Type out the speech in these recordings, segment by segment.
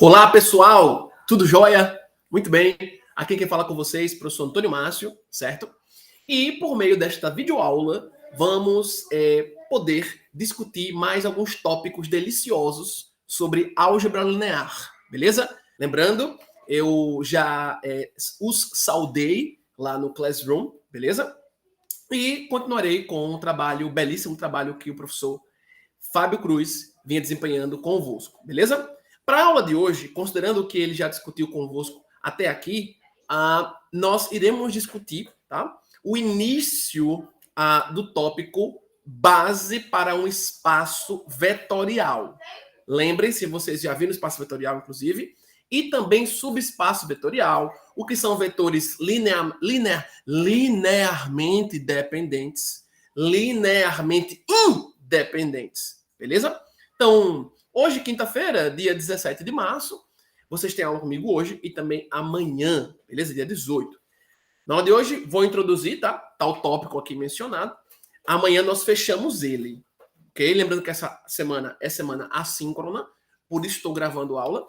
Olá, pessoal! Tudo jóia? Muito bem. Aqui quem fala com vocês é o professor Antônio Márcio, certo? E por meio desta videoaula, vamos poder discutir mais alguns tópicos deliciosos sobre álgebra linear, beleza? Lembrando, eu já os saudei lá no Classroom, beleza? E continuarei com um trabalho, belíssimo trabalho que o professor Fábio Cruz vinha desempenhando convosco, beleza? Para a aula de hoje, considerando que ele já discutiu convosco até aqui, nós iremos discutir, tá, o início do tópico base para um espaço vetorial. Lembrem-se, vocês já viram espaço vetorial, inclusive, e também subespaço vetorial, o que são vetores linearmente dependentes, linearmente independentes, beleza? Então, hoje, quinta-feira, dia 17 de março, vocês têm aula comigo hoje e também amanhã, beleza? Dia 18. Na aula de hoje, vou introduzir, tá o tópico aqui mencionado. Amanhã nós fechamos ele, ok? Lembrando que essa semana é semana assíncrona, por isso estou gravando aula.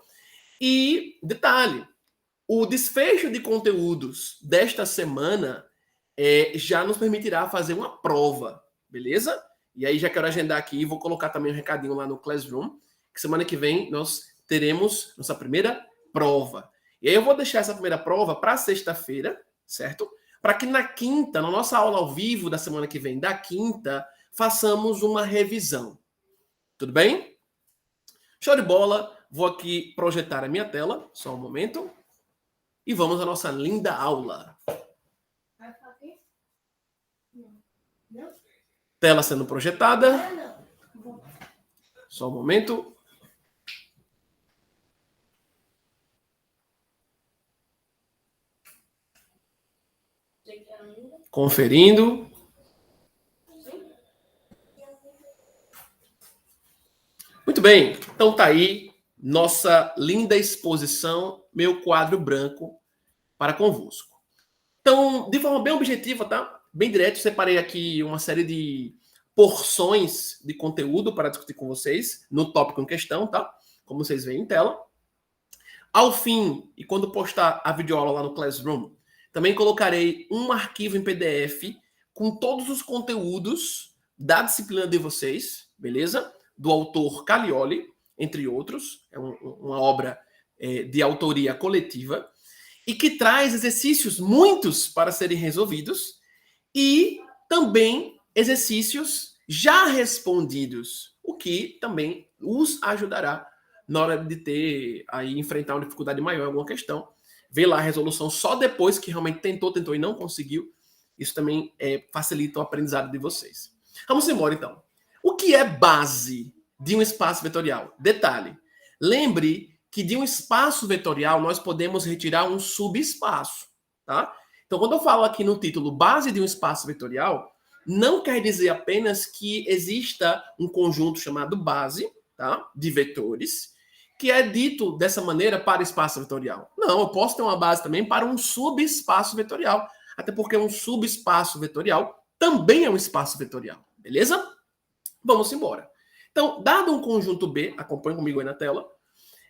E, detalhe, o desfecho de conteúdos desta semana já nos permitirá fazer uma prova, beleza? E aí já quero agendar aqui, vou colocar também um recadinho lá no Classroom, que semana que vem nós teremos nossa primeira prova. E aí eu vou deixar essa primeira prova para sexta-feira, certo? Para que na quinta, na nossa aula ao vivo da semana que vem, da quinta, façamos uma revisão. Tudo bem? Show de bola. Vou aqui projetar a minha tela, só um momento. E vamos à nossa linda aula. Tela sendo projetada. Só um momento. Conferindo. Muito bem. Então tá aí nossa linda exposição, meu quadro branco para convosco. Então, de forma bem objetiva, tá? Bem direto, separei aqui uma série de porções de conteúdo para discutir com vocês no tópico em questão, tá? Como vocês veem em tela. Ao fim, e quando postar a videoaula lá no Classroom, também colocarei um arquivo em PDF com todos os conteúdos da disciplina de vocês, beleza? Do autor Calioli, entre outros. É uma obra de autoria coletiva e que traz exercícios muitos para serem resolvidos e também exercícios já respondidos, o que também os ajudará na hora de ter aí enfrentar uma dificuldade maior em alguma questão, ver lá a resolução só depois que realmente tentou e não conseguiu. Isso também facilita o aprendizado de vocês. Vamos embora então. O que é base de um espaço vetorial? Detalhe. Lembre que de um espaço vetorial nós podemos retirar um subespaço, tá? Então, quando eu falo aqui no título base de um espaço vetorial, não quer dizer apenas que exista um conjunto chamado base, tá? De vetores, que é dito dessa maneira para espaço vetorial. Não, eu posso ter uma base também para um subespaço vetorial, até porque um subespaço vetorial também é um espaço vetorial, beleza? Vamos embora. Então, dado um conjunto B, acompanhe comigo aí na tela,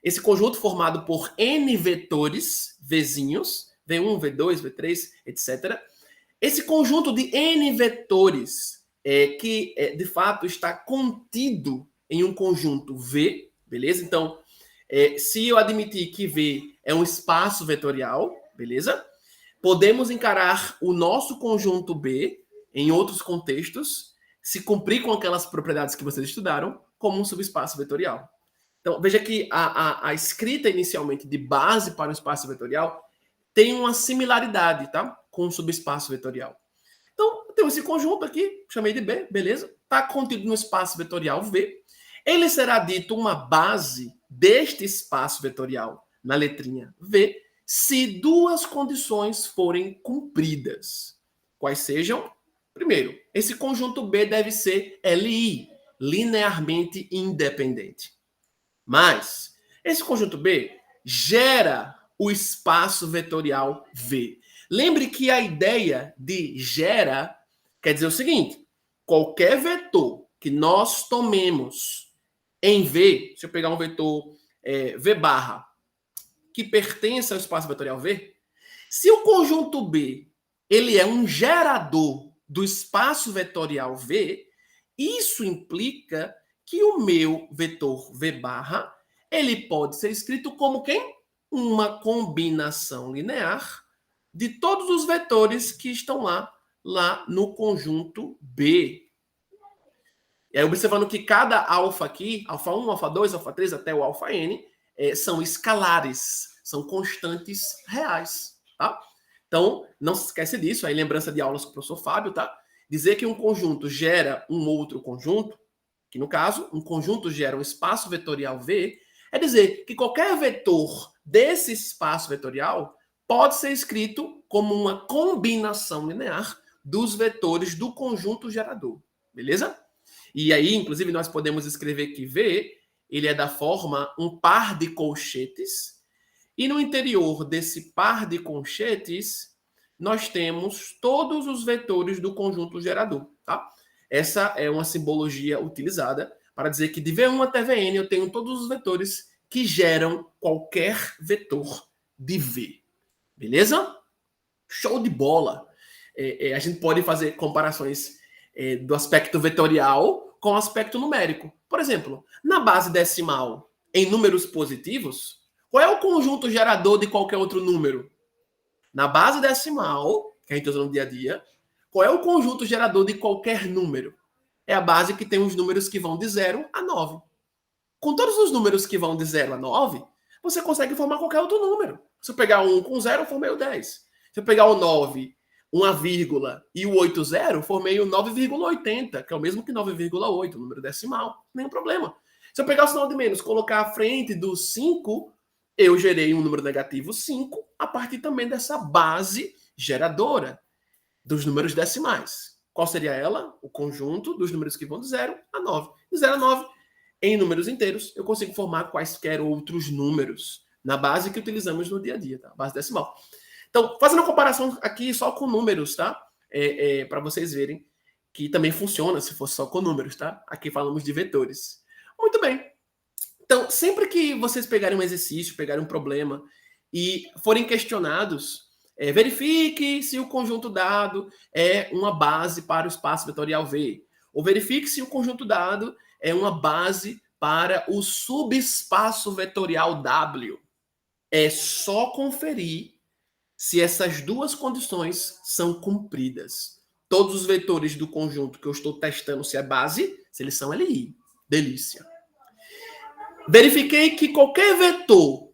esse conjunto formado por N vetores, Vzinhos, V1, V2, V3, etc. Esse conjunto de N vetores que, de fato, está contido em um conjunto V, beleza? Então, se eu admitir que V é um espaço vetorial, beleza? Podemos encarar o nosso conjunto B, em outros contextos, se cumprir com aquelas propriedades que vocês estudaram, como um subespaço vetorial. Então, veja que a escrita inicialmente de base para o espaço vetorial tem uma similaridade, tá? Com o subespaço vetorial. Então, eu tenho esse conjunto aqui, chamei de B, beleza? Está contido no espaço vetorial V. Ele será dito uma base deste espaço vetorial na letrinha V, se duas condições forem cumpridas. Quais sejam? Primeiro, esse conjunto B deve ser LI, linearmente independente. Mas esse conjunto B gera o espaço vetorial V. Lembre que a ideia de gera quer dizer o seguinte: qualquer vetor que nós tomemos em V, se eu pegar um vetor V barra, que pertence ao espaço vetorial V, se o conjunto B ele é um gerador do espaço vetorial V, isso implica que o meu vetor V barra ele pode ser escrito como quem? Uma combinação linear de todos os vetores que estão lá no conjunto B. E aí, observando que cada alfa aqui, alfa 1, alfa 2, alfa 3, até o alfa n, são escalares, são constantes reais, tá? Então, não se esquece disso, aí lembrança de aulas com o professor Fábio, tá? Dizer que um conjunto gera um outro conjunto, que no caso, um conjunto gera um espaço vetorial V, é dizer que qualquer vetor desse espaço vetorial pode ser escrito como uma combinação linear dos vetores do conjunto gerador, beleza? E aí, inclusive, nós podemos escrever que V ele é da forma um par de colchetes, e no interior desse par de colchetes, nós temos todos os vetores do conjunto gerador, tá? Essa é uma simbologia utilizada para dizer que de V1 até Vn eu tenho todos os vetores que geram qualquer vetor de V. Beleza? Show de bola! A gente pode fazer comparações do aspecto vetorial com o aspecto numérico. Por exemplo, na base decimal, em números positivos, qual é o conjunto gerador de qualquer outro número? Na base decimal, que a gente usa no dia a dia, qual é o conjunto gerador de qualquer número? É a base que tem os números que vão de 0 a 9. Com todos os números que vão de 0 a 9, você consegue formar qualquer outro número. Se eu pegar um com 0, eu formei o 10. Se eu pegar o 9, uma vírgula e o 80, formei o 9,80, que é o mesmo que 9,8, número decimal. Nenhum problema. Se eu pegar o sinal de menos, colocar à frente do 5, eu gerei um número negativo 5 a partir também dessa base geradora dos números decimais. Qual seria ela? O conjunto dos números que vão de 0 a 9. De 0 a 9, em números inteiros, eu consigo formar quaisquer outros números na base que utilizamos no dia a dia, tá? Base decimal. Então, fazendo uma comparação aqui só com números, tá? Para vocês verem que também funciona se fosse só com números, tá? Aqui falamos de vetores. Muito bem. Então, sempre que vocês pegarem um exercício, pegarem um problema e forem questionados, verifique se o conjunto dado é uma base para o espaço vetorial V. Ou verifique se o conjunto dado é uma base para o subespaço vetorial W. É só conferir se essas duas condições são cumpridas. Todos os vetores do conjunto que eu estou testando se é base, se eles são LI. Delícia. Verifiquei que qualquer vetor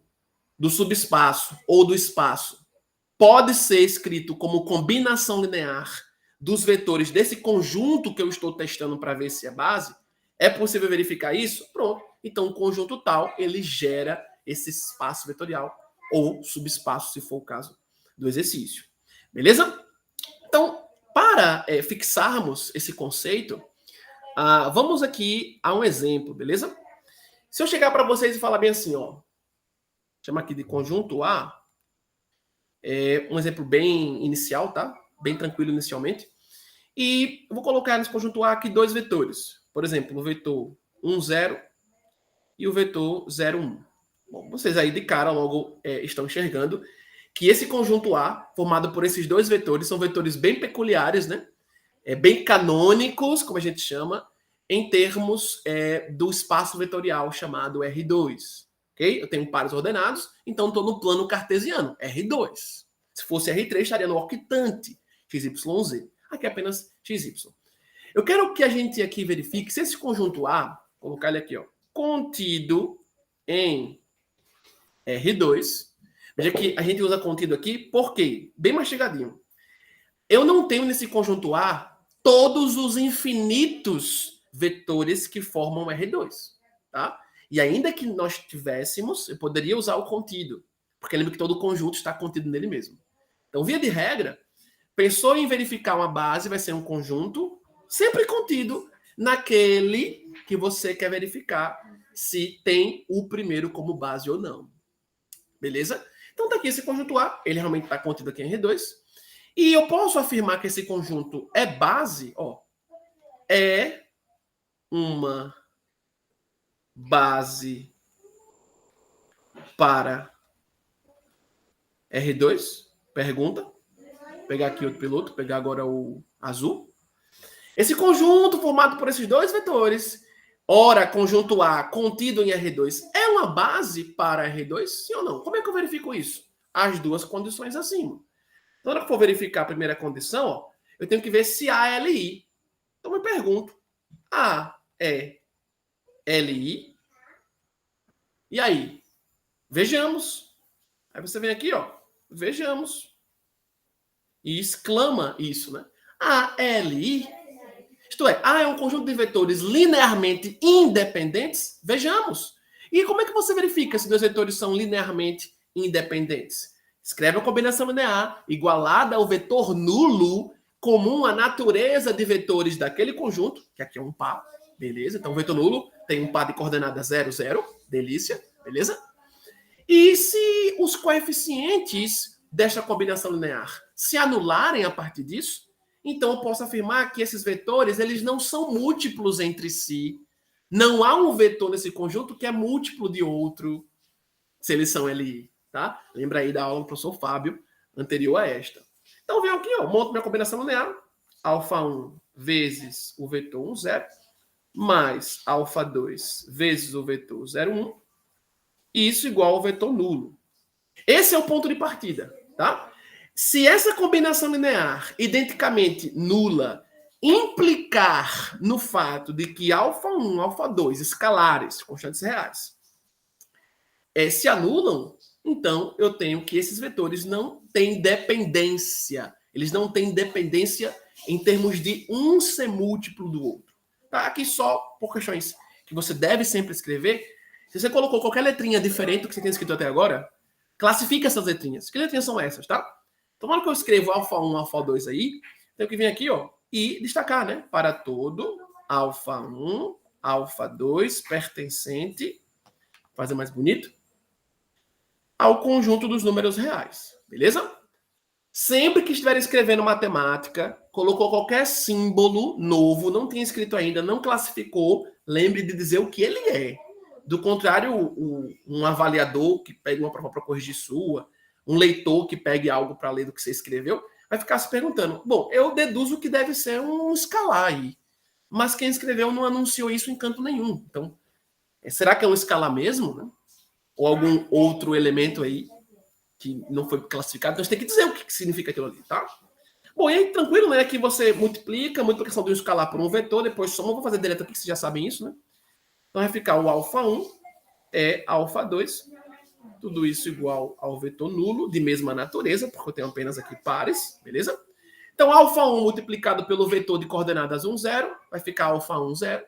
do subespaço ou do espaço pode ser escrito como combinação linear dos vetores desse conjunto que eu estou testando para ver se é base. É possível verificar isso? Pronto. Então, o conjunto tal, ele gera esse espaço vetorial ou subespaço, se for o caso do exercício. Beleza? Então, para fixarmos esse conceito, vamos aqui a um exemplo, beleza? Se eu chegar para vocês e falar bem assim, ó, chama aqui de conjunto A, um exemplo bem inicial, tá? Bem tranquilo inicialmente. E eu vou colocar nesse conjunto A aqui dois vetores. Por exemplo, o vetor 1, 0 e o vetor 0, 1. Bom, vocês aí de cara logo estão enxergando que esse conjunto A, formado por esses dois vetores, são vetores bem peculiares, né? Bem canônicos, como a gente chama, em termos do espaço vetorial chamado R2. Okay? Eu tenho pares ordenados, então estou no plano cartesiano, R2. Se fosse R3, estaria no octante, XYZ. Aqui é apenas XY. Eu quero que a gente aqui verifique se esse conjunto A, vou colocar ele aqui, ó, contido em R2. Veja que a gente usa contido aqui, por quê? Bem mastigadinho. Eu não tenho nesse conjunto A todos os infinitos vetores que formam R2, tá? E ainda que nós tivéssemos, eu poderia usar o contido, porque lembra que todo conjunto está contido nele mesmo. Então, via de regra, pensou em verificar uma base, vai ser um conjunto sempre contido naquele que você quer verificar se tem o primeiro como base ou não. Beleza? Então tá aqui esse conjunto A, ele realmente está contido aqui em R2. E eu posso afirmar que esse conjunto é base, ó, é uma base para R2? Pergunta. Vou pegar aqui outro piloto, pegar agora o azul. Esse conjunto formado por esses dois vetores, ora conjunto A contido em R2, é uma base para R2? Sim ou não? Como é que eu verifico isso? As duas condições acima. Então, na hora que for verificar a primeira condição, ó, eu tenho que ver se A é LI. Então, eu me pergunto, A é LI? E aí? Vejamos. Aí você vem aqui, ó, vejamos. E exclama isso, né? A é LI? Isto é, A é um conjunto de vetores linearmente independentes? Vejamos. E como é que você verifica se dois vetores são linearmente independentes? Escreve a combinação linear igualada ao vetor nulo comum à natureza de vetores daquele conjunto, que aqui é um par, beleza? Então, o vetor nulo tem um par de coordenada 0, 0, delícia, beleza? E se os coeficientes desta combinação linear se anularem a partir disso, então eu posso afirmar que esses vetores eles não são múltiplos entre si. Não há um vetor nesse conjunto que é múltiplo de outro, se eles são LI. Tá? Lembra aí da aula do professor Fábio, anterior a esta. Então, venho aqui, ó, monto minha combinação linear, α1 vezes o vetor 1, 0, mais α2 vezes o vetor 0, 1, e isso igual ao vetor nulo. Esse é o ponto de partida, tá? Se essa combinação linear, identicamente nula, implicar no fato de que α1, α2, escalares, constantes reais, se anulam, então eu tenho que esses vetores não têm dependência. Eles não têm dependência em termos de um ser múltiplo do outro. Tá? Aqui só por questões que você deve sempre escrever. Se você colocou qualquer letrinha diferente do que você tem escrito até agora, classifica essas letrinhas. Que letrinhas são essas, tá? Então, na hora que eu escrevo α1, α2 aí, tenho que vir aqui, ó, e destacar, né? Para todo α1, α2 pertencente, fazer mais bonito, ao conjunto dos números reais, beleza? Sempre que estiver escrevendo matemática, colocou qualquer símbolo novo, não tem escrito ainda, não classificou, lembre de dizer o que ele é. Do contrário, um avaliador que pegue uma prova para corrigir sua, um leitor que pegue algo para ler do que você escreveu, vai ficar se perguntando, bom, eu deduzo que deve ser um escalar aí, mas quem escreveu não anunciou isso em canto nenhum. Então, será que é um escalar mesmo, né? Ou algum outro elemento aí que não foi classificado? Então, você tem que dizer o que significa aquilo ali, tá? Bom, e aí, tranquilo, né? Que você multiplica a multiplicação de um escalar por um vetor, depois soma, vou fazer direto aqui, que vocês já sabem isso, né? Então, vai ficar o α1 é α2, tudo isso igual ao vetor nulo, de mesma natureza, porque eu tenho apenas aqui pares, beleza? Então, α1 multiplicado pelo vetor de coordenadas 1, 0, vai ficar α1, 0.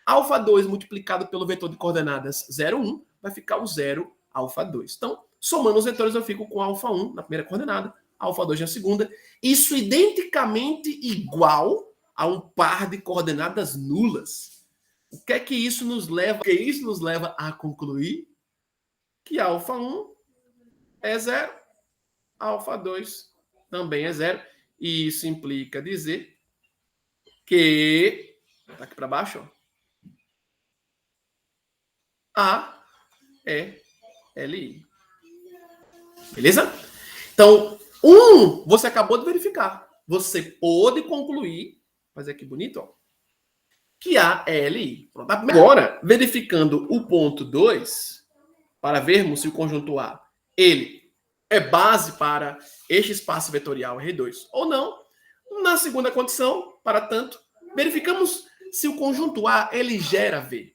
α2 multiplicado pelo vetor de coordenadas 0, 1, vai ficar o 0, α2. Então, somando os vetores, eu fico com α1 na primeira coordenada, α2 na segunda. Isso identicamente igual a um par de coordenadas nulas. O que é que isso nos leva? O que isso nos leva a concluir que α1 é 0, α2 também é 0. E isso implica dizer que, tá aqui para baixo, ó, A é LI. Beleza? Então, você acabou de verificar. Você pôde concluir, fazer aqui bonito, ó, que A é LI. Pronto. Agora, verificando o ponto 2, para vermos se o conjunto A ele é base para este espaço vetorial R2 ou não. Na segunda condição, para tanto, verificamos se o conjunto A ele gera V.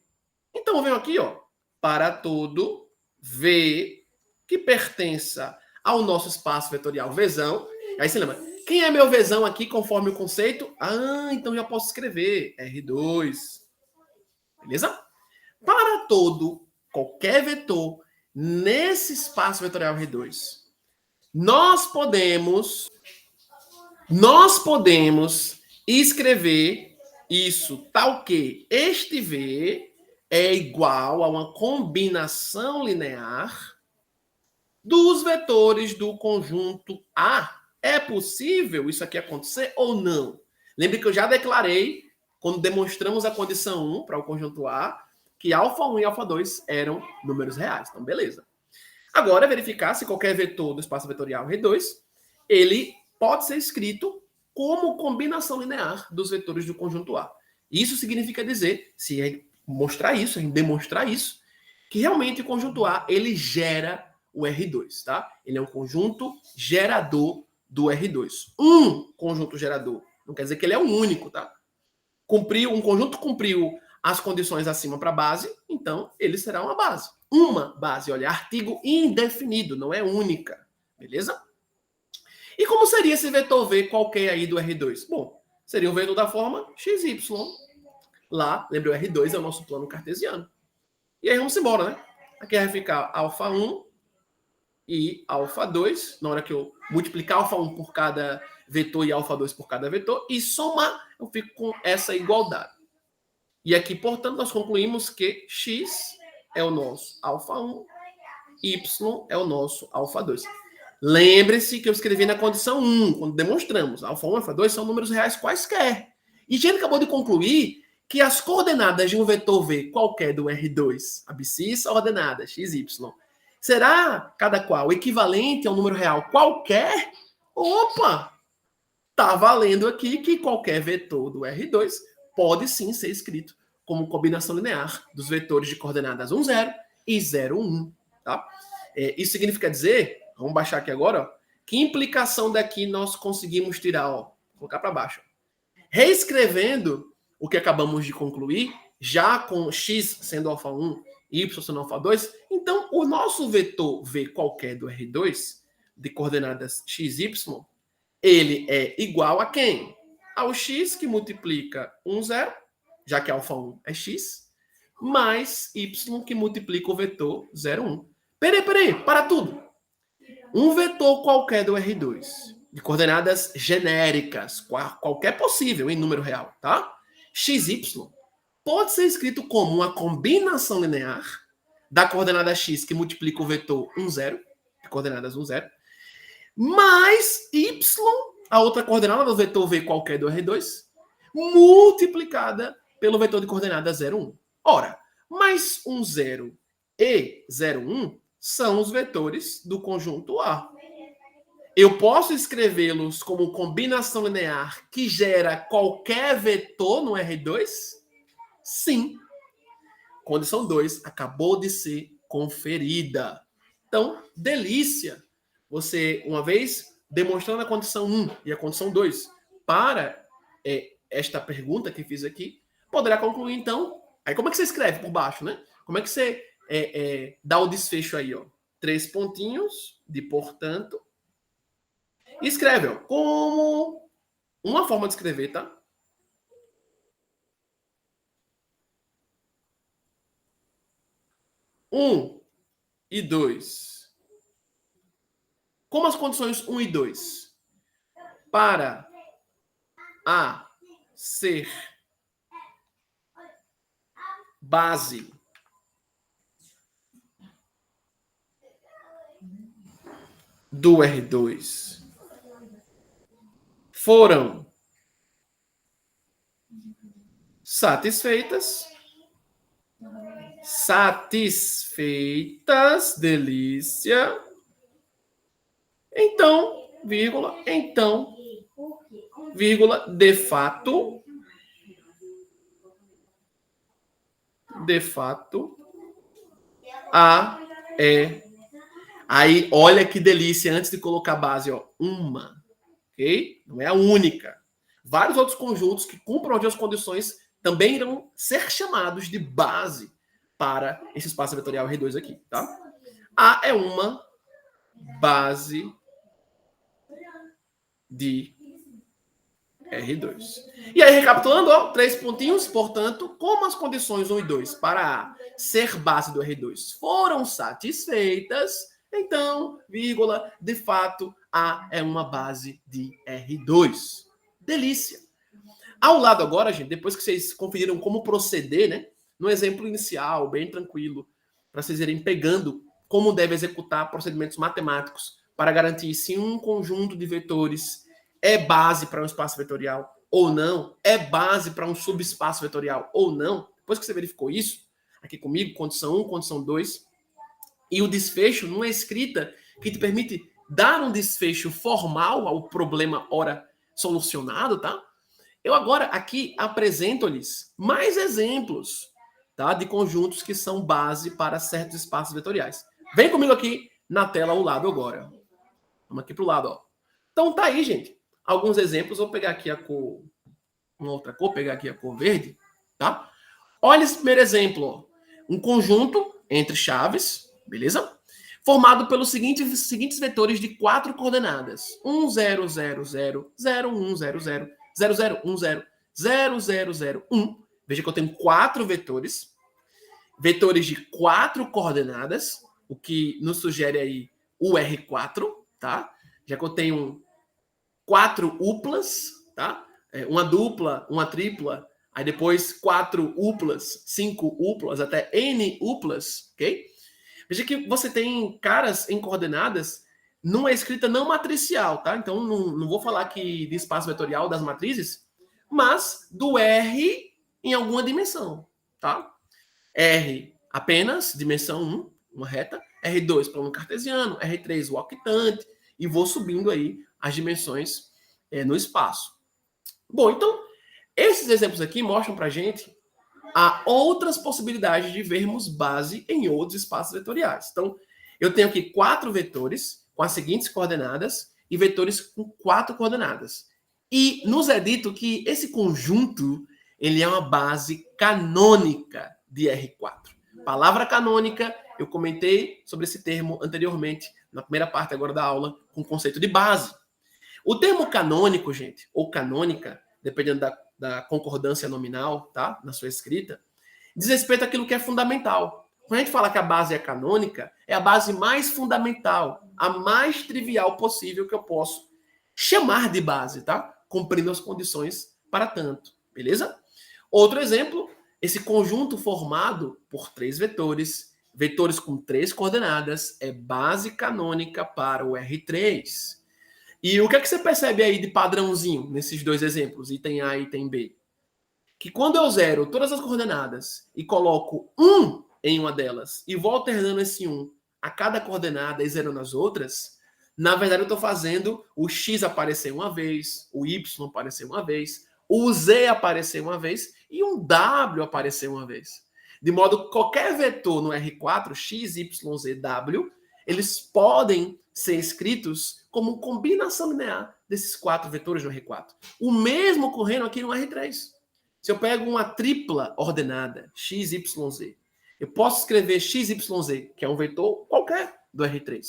Então, eu venho aqui, ó, para todo V que pertença ao nosso espaço vetorial Vzão. Aí você lembra, quem é meu Vzão aqui conforme o conceito? Ah, então já posso escrever R2. Beleza? Para todo, qualquer vetor nesse espaço vetorial R2, nós podemos escrever isso tal que este V é igual a uma combinação linear dos vetores do conjunto A. É possível isso aqui acontecer ou não? Lembre que eu já declarei, quando demonstramos a condição 1 para o conjunto A, que α1 e α2 eram números reais. Então, beleza. Agora, verificar se qualquer vetor do espaço vetorial R2, ele pode ser escrito como combinação linear dos vetores do conjunto A. Isso significa dizer, se a gente mostrar isso, a gente demonstrar isso, que realmente o conjunto A, ele gera o R2, tá? Ele é um conjunto gerador do R2. Um conjunto gerador. Não quer dizer que ele é o único, tá? Um conjunto cumpriu as condições acima para base, então ele será uma base. Uma base, olha, artigo indefinido, não é única, beleza? E como seria esse vetor V qualquer aí do R2? Bom, seria o vetor da forma XY. Lá, lembra, o R2 é o nosso plano cartesiano. E aí vamos embora, né? Aqui vai ficar α1 e α2, na hora que eu multiplicar α1 por cada vetor e α2 por cada vetor, e somar, eu fico com essa igualdade. E aqui, portanto, nós concluímos que x é o nosso α1, y é o nosso α2. Lembre-se que eu escrevi na condição 1, quando demonstramos. α1 e α2 são números reais quaisquer. E a gente acabou de concluir que as coordenadas de um vetor V qualquer do R2, abscissa ordenada, x, y, será cada qual equivalente a um número real qualquer? Opa! Tá valendo aqui que qualquer vetor do R2 pode sim ser escrito como combinação linear dos vetores de coordenadas 1, 0 e 0, 1. Tá? Isso significa dizer, vamos baixar aqui agora, ó, que implicação daqui nós conseguimos tirar? Ó, colocar para baixo. Reescrevendo o que acabamos de concluir, já com x sendo α1 e y sendo α2, então o nosso vetor V qualquer do R2, de coordenadas x, y, ele é igual a quem? Ao x que multiplica 1, 0, já que α1 é x, mais y que multiplica o vetor 0, 1. Peraí, para tudo. Um vetor qualquer do R2, de coordenadas genéricas, qualquer possível em número real, tá? xy, pode ser escrito como uma combinação linear da coordenada x que multiplica o vetor 1, 0, de coordenadas 1, 0, mais y, a outra coordenada do vetor V qualquer do R2, multiplicada pelo vetor de coordenada 0, 1. Ora, mais 1, 0 e 0, 1 são os vetores do conjunto A. Eu posso escrevê-los como combinação linear que gera qualquer vetor no R2? Sim. Condição 2 acabou de ser conferida. Então, delícia. Você, uma vez demonstrando a condição 1 e a condição 2 para esta pergunta que fiz aqui, poderá concluir, então. Aí, como é que você escreve por baixo, né? Como é que você dá o desfecho aí, ó? 3 pontinhos de portanto. E escreve, ó, como uma forma de escrever, tá? Um e 2. Como as condições 1 e 2? Para A ser base do R2 foram satisfeitas, delícia, então, vírgula, de fato, A é. Aí, olha que delícia, antes de colocar a base, ó, uma, ok? Não é a única. Vários outros conjuntos que cumpram as condições também irão ser chamados de base para esse espaço vetorial R2 aqui, tá? A é uma base de R2. E aí, recapitulando, ó, 3 pontinhos, portanto, como as condições 1 e 2 para A ser base do R2 foram satisfeitas, então, vírgula, de fato, A é uma base de R2. Delícia. Ao lado agora, gente, depois que vocês conferiram como proceder, né? No exemplo inicial, bem tranquilo, para vocês irem pegando como deve executar procedimentos matemáticos para garantir se um conjunto de vetores é base para um espaço vetorial ou não, é base para um subespaço vetorial ou não. Depois que você verificou isso, aqui comigo, condição 1, condição 2, e o desfecho numa escrita que te permite dar um desfecho formal ao problema ora solucionado, tá? Eu agora aqui apresento-lhes mais exemplos, tá, de conjuntos que são base para certos espaços vetoriais. Vem comigo aqui na tela ao lado agora. Vamos aqui para o lado, ó. Então tá aí, gente. Alguns exemplos. Vou pegar aqui a cor, uma outra cor, pegar aqui a cor verde, tá? Olha esse primeiro exemplo, ó. Um conjunto entre chaves, beleza? Formado pelos seguintes vetores de 4 coordenadas: 1, 0, 0, 0, 0, 1, 0, 0, 0, 0, 1, 0, 0, 0, 0, 1. Veja que eu tenho 4 vetores de 4 coordenadas, o que nos sugere aí o R4, tá? Já que eu tenho 4 uplas, tá? Uma dupla, uma tripla, aí depois 4 uplas, 5 uplas, até N uplas, ok? Veja que você tem caras em coordenadas numa escrita não matricial, tá? Então, não vou falar aqui de espaço vetorial das matrizes, mas do R em alguma dimensão, tá? R apenas, dimensão 1, uma reta, R2 plano cartesiano, R3 o octante, e vou subindo aí as dimensões no espaço. Bom, então, esses exemplos aqui mostram pra gente há outras possibilidades de vermos base em outros espaços vetoriais. Então, eu tenho aqui 4 vetores com as seguintes coordenadas e vetores com 4 coordenadas. E nos é dito que esse conjunto ele é uma base canônica de R4. Palavra canônica, eu comentei sobre esse termo anteriormente, na primeira parte agora da aula, com o conceito de base. O termo canônico, gente, ou canônica, dependendo da concordância nominal, tá? Na sua escrita, diz respeito àquilo que é fundamental. Quando a gente fala que a base é canônica, é a base mais fundamental, a mais trivial possível que eu posso chamar de base, tá? Cumprindo as condições para tanto, beleza? Outro exemplo, esse conjunto formado por 3 vetores, vetores com 3 coordenadas, é base canônica para o R3. E o que é que você percebe aí de padrãozinho nesses dois exemplos, item A e item B? Que quando eu zero todas as coordenadas e coloco 1 em uma delas e vou alternando esse 1 a cada coordenada e zerando as outras, na verdade eu estou fazendo o x aparecer uma vez, o y aparecer uma vez, o z aparecer uma vez e um w aparecer uma vez. De modo que qualquer vetor no R4, x, y, z, w, eles podem ser escritos como combinação linear desses 4 vetores no R4. O mesmo ocorrendo aqui no R3. Se eu pego uma tripla ordenada, x, y, z, eu posso escrever x, y, z, que é um vetor qualquer do R3,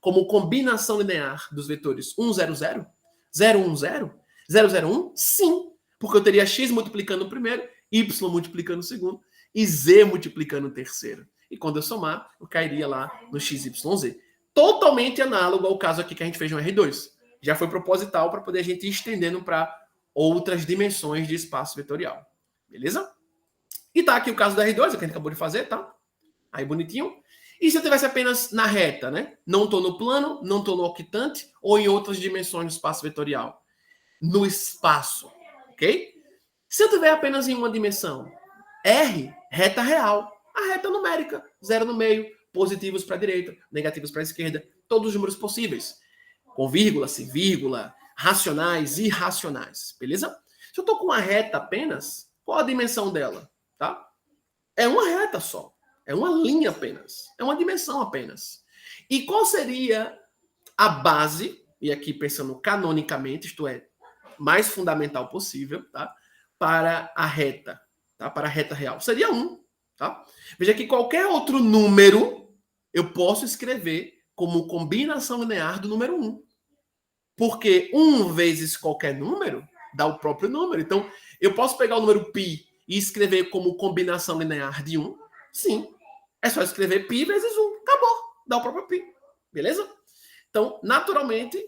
como combinação linear dos vetores 1, 0, 0, 0, 1, 0, 0, 0, 1? Sim, porque eu teria x multiplicando o primeiro, y multiplicando o segundo e z multiplicando o terceiro. E quando eu somar, eu cairia lá no x, y, z. Totalmente análogo ao caso aqui que a gente fez no R2. Já foi proposital para poder a gente ir estendendo para outras dimensões de espaço vetorial. Beleza? E tá aqui o caso do R2, que a gente acabou de fazer, tá? Aí bonitinho. E se eu tivesse apenas na reta, né? Não estou no plano, não estou no octante ou em outras dimensões do espaço vetorial. No espaço, ok? Se eu tiver apenas em uma dimensão, R, reta real. A reta numérica, 0 no meio, positivos para a direita, negativos para a esquerda, todos os números possíveis. Com vírgula, sem vírgula, racionais, irracionais, beleza? Se eu estou com uma reta apenas, qual a dimensão dela? Tá? É uma reta só. É uma linha apenas. É uma dimensão apenas. E qual seria a base, e aqui pensando canonicamente, isto é, mais fundamental possível, tá? Para a reta, tá? Para a reta real. Seria 1, tá? Veja que qualquer outro número eu posso escrever como combinação linear do número 1. Porque 1 vezes qualquer número dá o próprio número. Então, eu posso pegar o número π e escrever como combinação linear de 1? Sim. É só escrever π vezes 1. Acabou. Dá o próprio π. Beleza? Então, naturalmente,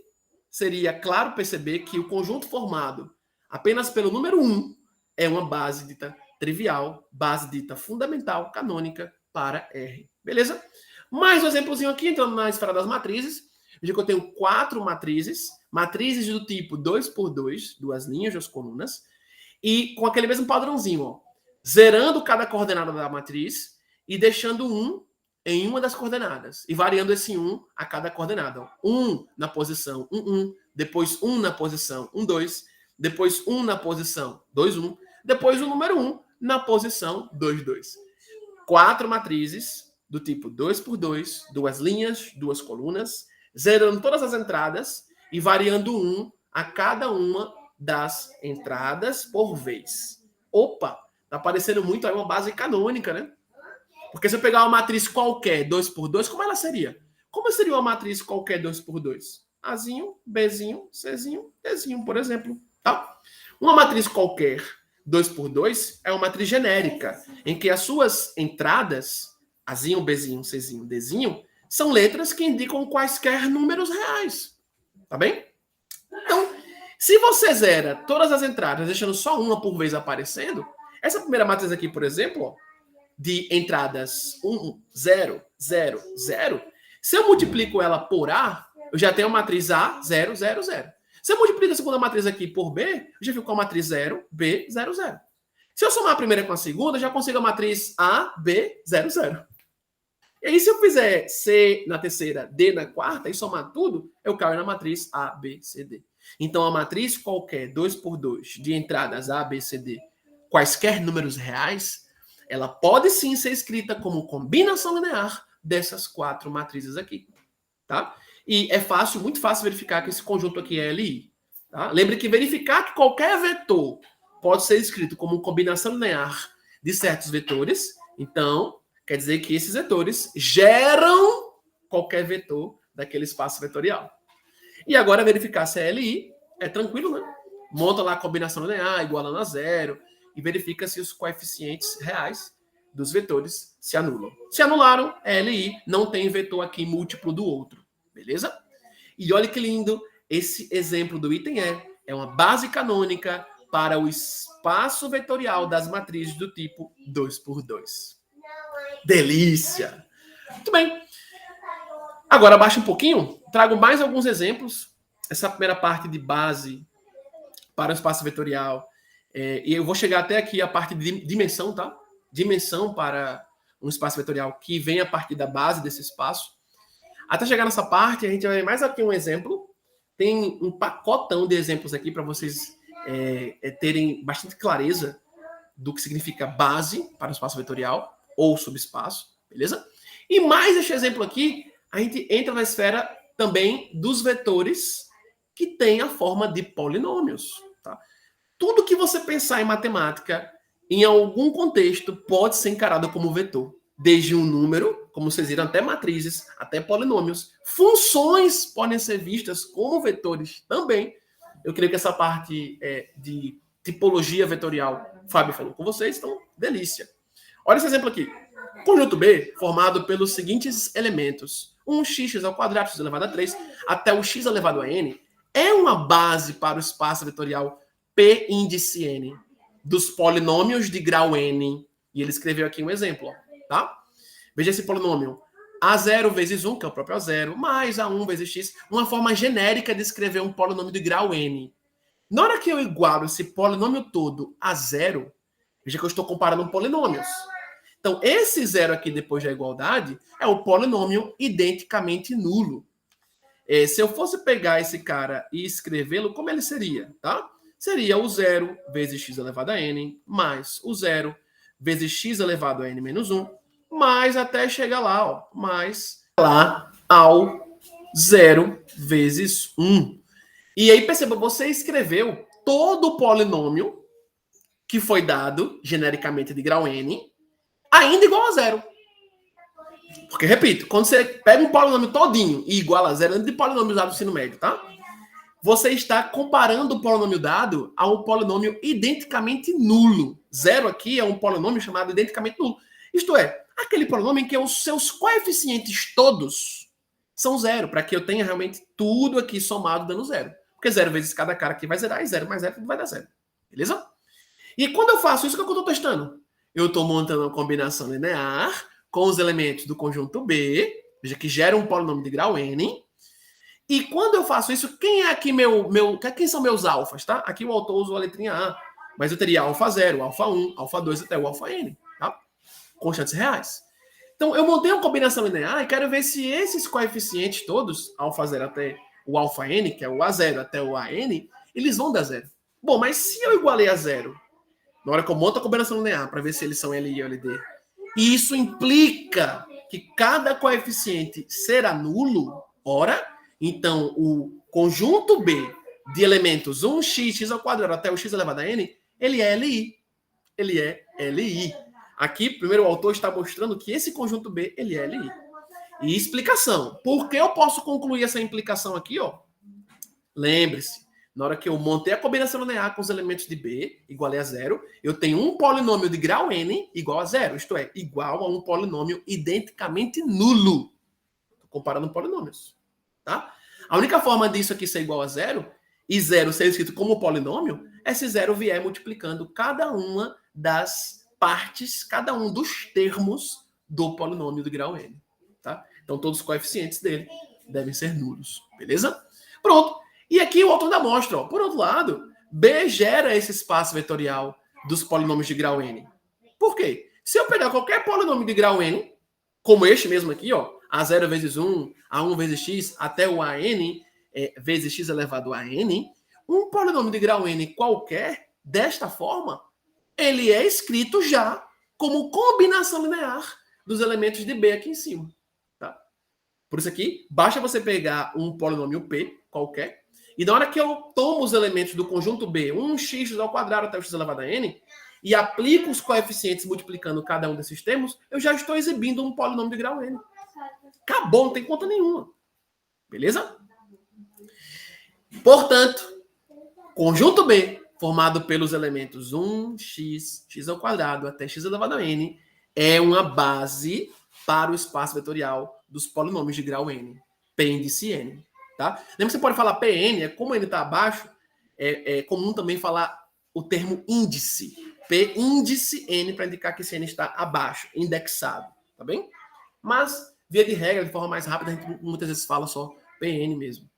seria claro perceber que o conjunto formado apenas pelo número 1 é uma base dita trivial, base dita fundamental, canônica para R. Beleza? Mais um exemplozinho aqui, entrando na esfera das matrizes. Veja que eu tenho 4 matrizes do tipo 2 por 2, 2 linhas, 2 colunas, e com aquele mesmo padrãozinho, ó, zerando cada coordenada da matriz e deixando 1 em uma das coordenadas e variando esse 1 a cada coordenada. 1 na posição 1, 1, depois 1 na posição 1, 2, depois 1 na posição 2, 1, depois o número 1 na posição 2, 2. 4 matrizes do tipo 2 por 2, duas linhas, duas colunas, zerando todas as entradas e variando 1 a cada uma das entradas por vez. Opa, tá parecendo muito aí uma base canônica, né? Porque se eu pegar uma matriz qualquer 2 por 2, como ela seria? Como seria uma matriz qualquer 2 por 2? Azinho, Bzinho, Czinho, Dzinho, por exemplo. Tá? Uma matriz qualquer 2 por 2 é uma matriz genérica, em que as suas entradas, Azinho, Bzinho, Czinho, Dzinho, são letras que indicam quaisquer números reais. Tá bem? Então, se você zera todas as entradas, deixando só uma por vez aparecendo, essa primeira matriz aqui, por exemplo, ó, de entradas 1, 0, 0, 0, se eu multiplico ela por A, eu já tenho a matriz A, 0, 0, 0. Se eu multiplico a segunda matriz aqui por B, eu já fico com a matriz 0, B, 0, 0. Se eu somar a primeira com a segunda, eu já consigo a matriz A, B, 0, 0. E aí, se eu fizer C na terceira, D na quarta, e somar tudo, eu caio na matriz A, B, C, D. Então, a matriz qualquer 2 por 2 de entradas A, B, C, D, quaisquer números reais, ela pode sim ser escrita como combinação linear dessas 4 matrizes aqui, tá? E é fácil, muito fácil verificar que esse conjunto aqui é LI, tá? Lembre que verificar que qualquer vetor pode ser escrito como combinação linear de certos vetores, então quer dizer que esses vetores geram qualquer vetor daquele espaço vetorial. E agora verificar se é LI é tranquilo, né? Monta lá a combinação linear igualando a 0 e verifica se os coeficientes reais dos vetores se anulam. Se anularam, é LI, não tem vetor aqui múltiplo do outro. Beleza? E olha que lindo, esse exemplo do item é uma base canônica para o espaço vetorial das matrizes do tipo 2 por 2. Delícia! Muito bem. Agora baixa um pouquinho, trago mais alguns exemplos. Essa primeira parte de base para o espaço vetorial. E eu vou chegar até aqui a parte de dimensão, tá? Dimensão para um espaço vetorial que vem a partir da base desse espaço. Até chegar nessa parte, a gente vai mais aqui um exemplo. Tem um pacotão de exemplos aqui para vocês terem bastante clareza do que significa base para o espaço vetorial ou subespaço, beleza? E mais este exemplo aqui, a gente entra na esfera também dos vetores que têm a forma de polinômios, tá? Tudo que você pensar em matemática, em algum contexto, pode ser encarado como vetor. Desde um número, como vocês viram, até matrizes, até polinômios. Funções podem ser vistas como vetores também. Eu creio que essa parte de tipologia vetorial, Fábio falou com vocês, então, delícia. Olha esse exemplo aqui. Conjunto B, formado pelos seguintes elementos. 1x ao quadrado, x elevado a 3, até o x elevado a n, é uma base para o espaço vetorial P índice n dos polinômios de grau n. E ele escreveu aqui um exemplo, ó, tá? Veja esse polinômio. A0 vezes 1, que é o próprio A0, mais A1 vezes x, uma forma genérica de escrever um polinômio de grau n. Na hora que eu igualo esse polinômio todo a 0, veja que eu estou comparando polinômios. Então, esse zero aqui depois da igualdade é o polinômio identicamente nulo. Se eu fosse pegar esse cara e escrevê-lo, como ele seria, tá? Seria o 0 vezes x elevado a n, mais o 0 vezes x elevado a n menos 1, mais até chegar lá, ó, mais lá ao 0 vezes 1. E aí, perceba, você escreveu todo o polinômio que foi dado, genericamente de grau n, ainda igual a 0. Porque, repito, quando você pega um polinômio todinho e iguala a 0, de polinômio dado no ensino médio, tá? Você está comparando o polinômio dado a um polinômio identicamente nulo. 0 aqui é um polinômio chamado identicamente nulo. Isto é, aquele polinômio em que os seus coeficientes todos são 0, para que eu tenha realmente tudo aqui somado dando 0. Porque 0 vezes cada cara aqui vai zerar, e 0 mais 0 vai dar 0. Beleza? E quando eu faço isso, o que eu estou testando? Eu estou montando uma combinação linear com os elementos do conjunto B, veja que gera um polinômio de grau n. E quando eu faço isso, quem é aqui quem são meus alfas, tá? Aqui o autor usou a letrinha A, mas eu teria alfa 0, alfa 1, alfa 2 até o alfa n, tá? Constantes reais. Então, eu montei uma combinação linear e quero ver se esses coeficientes todos, alfa 0 até o alfa n, que é o A0 até o AN, eles vão dar zero. Bom, mas se eu igualei a zero, na hora que eu monto a combinação linear, para ver se eles são LI ou LD, e isso implica que cada coeficiente será nulo, ora, então o conjunto B de elementos 1x, x ao quadrado até o x elevado a n, ele é LI. Ele é LI. Aqui, primeiro, o autor está mostrando que esse conjunto B, ele é LI. E explicação. Por que eu posso concluir essa implicação aqui, ó? Lembre-se, na hora que eu montei a combinação linear com os elementos de B igual a zero, eu tenho um polinômio de grau n igual a zero, isto é, igual a um polinômio identicamente nulo. Estou comparando polinômios. Tá? A única forma disso aqui ser igual a zero, e zero ser escrito como polinômio, é se zero vier multiplicando cada uma das partes, cada um dos termos do polinômio de grau n. Tá? Então todos os coeficientes dele devem ser nulos. Beleza? Pronto. E aqui o autor ainda mostra, ó, por outro lado, B gera esse espaço vetorial dos polinômios de grau n. Por quê? Se eu pegar qualquer polinômio de grau n, como este mesmo aqui, ó, A0 vezes 1, A1 vezes x, até o AN vezes x elevado a n, um polinômio de grau n qualquer, desta forma, ele é escrito já como combinação linear dos elementos de B aqui em cima. Tá? Por isso aqui, basta você pegar um polinômio P qualquer, e na hora que eu tomo os elementos do conjunto B, 1x ao quadrado até o x elevado a n, e aplico os coeficientes multiplicando cada um desses termos, eu já estou exibindo um polinômio de grau n. Acabou, não tem conta nenhuma. Beleza? Portanto, conjunto B, formado pelos elementos 1x, x ao quadrado até x elevado a n, é uma base para o espaço vetorial dos polinômios de grau n, P índice n. Tá? Lembra que você pode falar Pn, como ele está abaixo, é comum também falar o termo índice. P índice n para indicar que esse n está abaixo, indexado. Tá bem? Mas, via de regra, de forma mais rápida, a gente muitas vezes fala só Pn mesmo.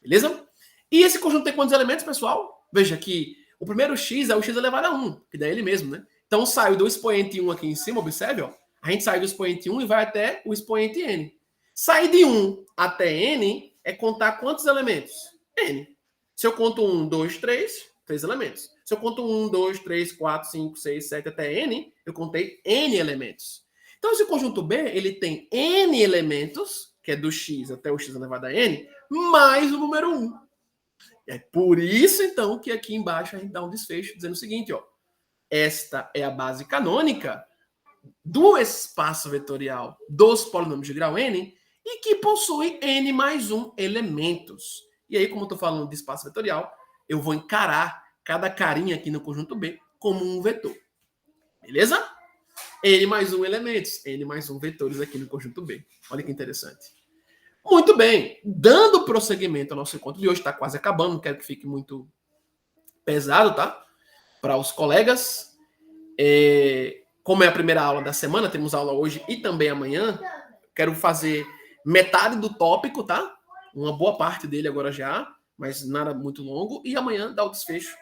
Beleza? E esse conjunto tem quantos elementos, pessoal? Veja que o primeiro x é o x elevado a 1, que daí é ele mesmo, né? Então, saiu do expoente 1 aqui em cima, observe, ó. A gente sai do expoente 1 e vai até o expoente n. Sair de 1 até n é contar quantos elementos? N. Se eu conto 1, 2, 3, 3 elementos. Se eu conto 1, 2, 3, 4, 5, 6, 7 até n, eu contei n elementos. Então, esse conjunto B, ele tem n elementos, que é do x até o x elevado a n, mais o número 1. É por isso, então, que aqui embaixo a gente dá um desfecho dizendo o seguinte, ó. Esta é a base canônica do espaço vetorial dos polinômios de grau n e que possui n mais 1 elementos. E aí, como eu estou falando de espaço vetorial, eu vou encarar cada carinha aqui no conjunto B como um vetor. Beleza? N mais 1 elementos, n mais 1 vetores aqui no conjunto B. Olha que interessante. Muito bem, dando prosseguimento ao nosso encontro de hoje, está quase acabando, não quero que fique muito pesado, tá? Para os colegas. Como é a primeira aula da semana, temos aula hoje e também amanhã, quero fazer metade do tópico, tá? Uma boa parte dele agora já, mas nada muito longo, e amanhã dar o desfecho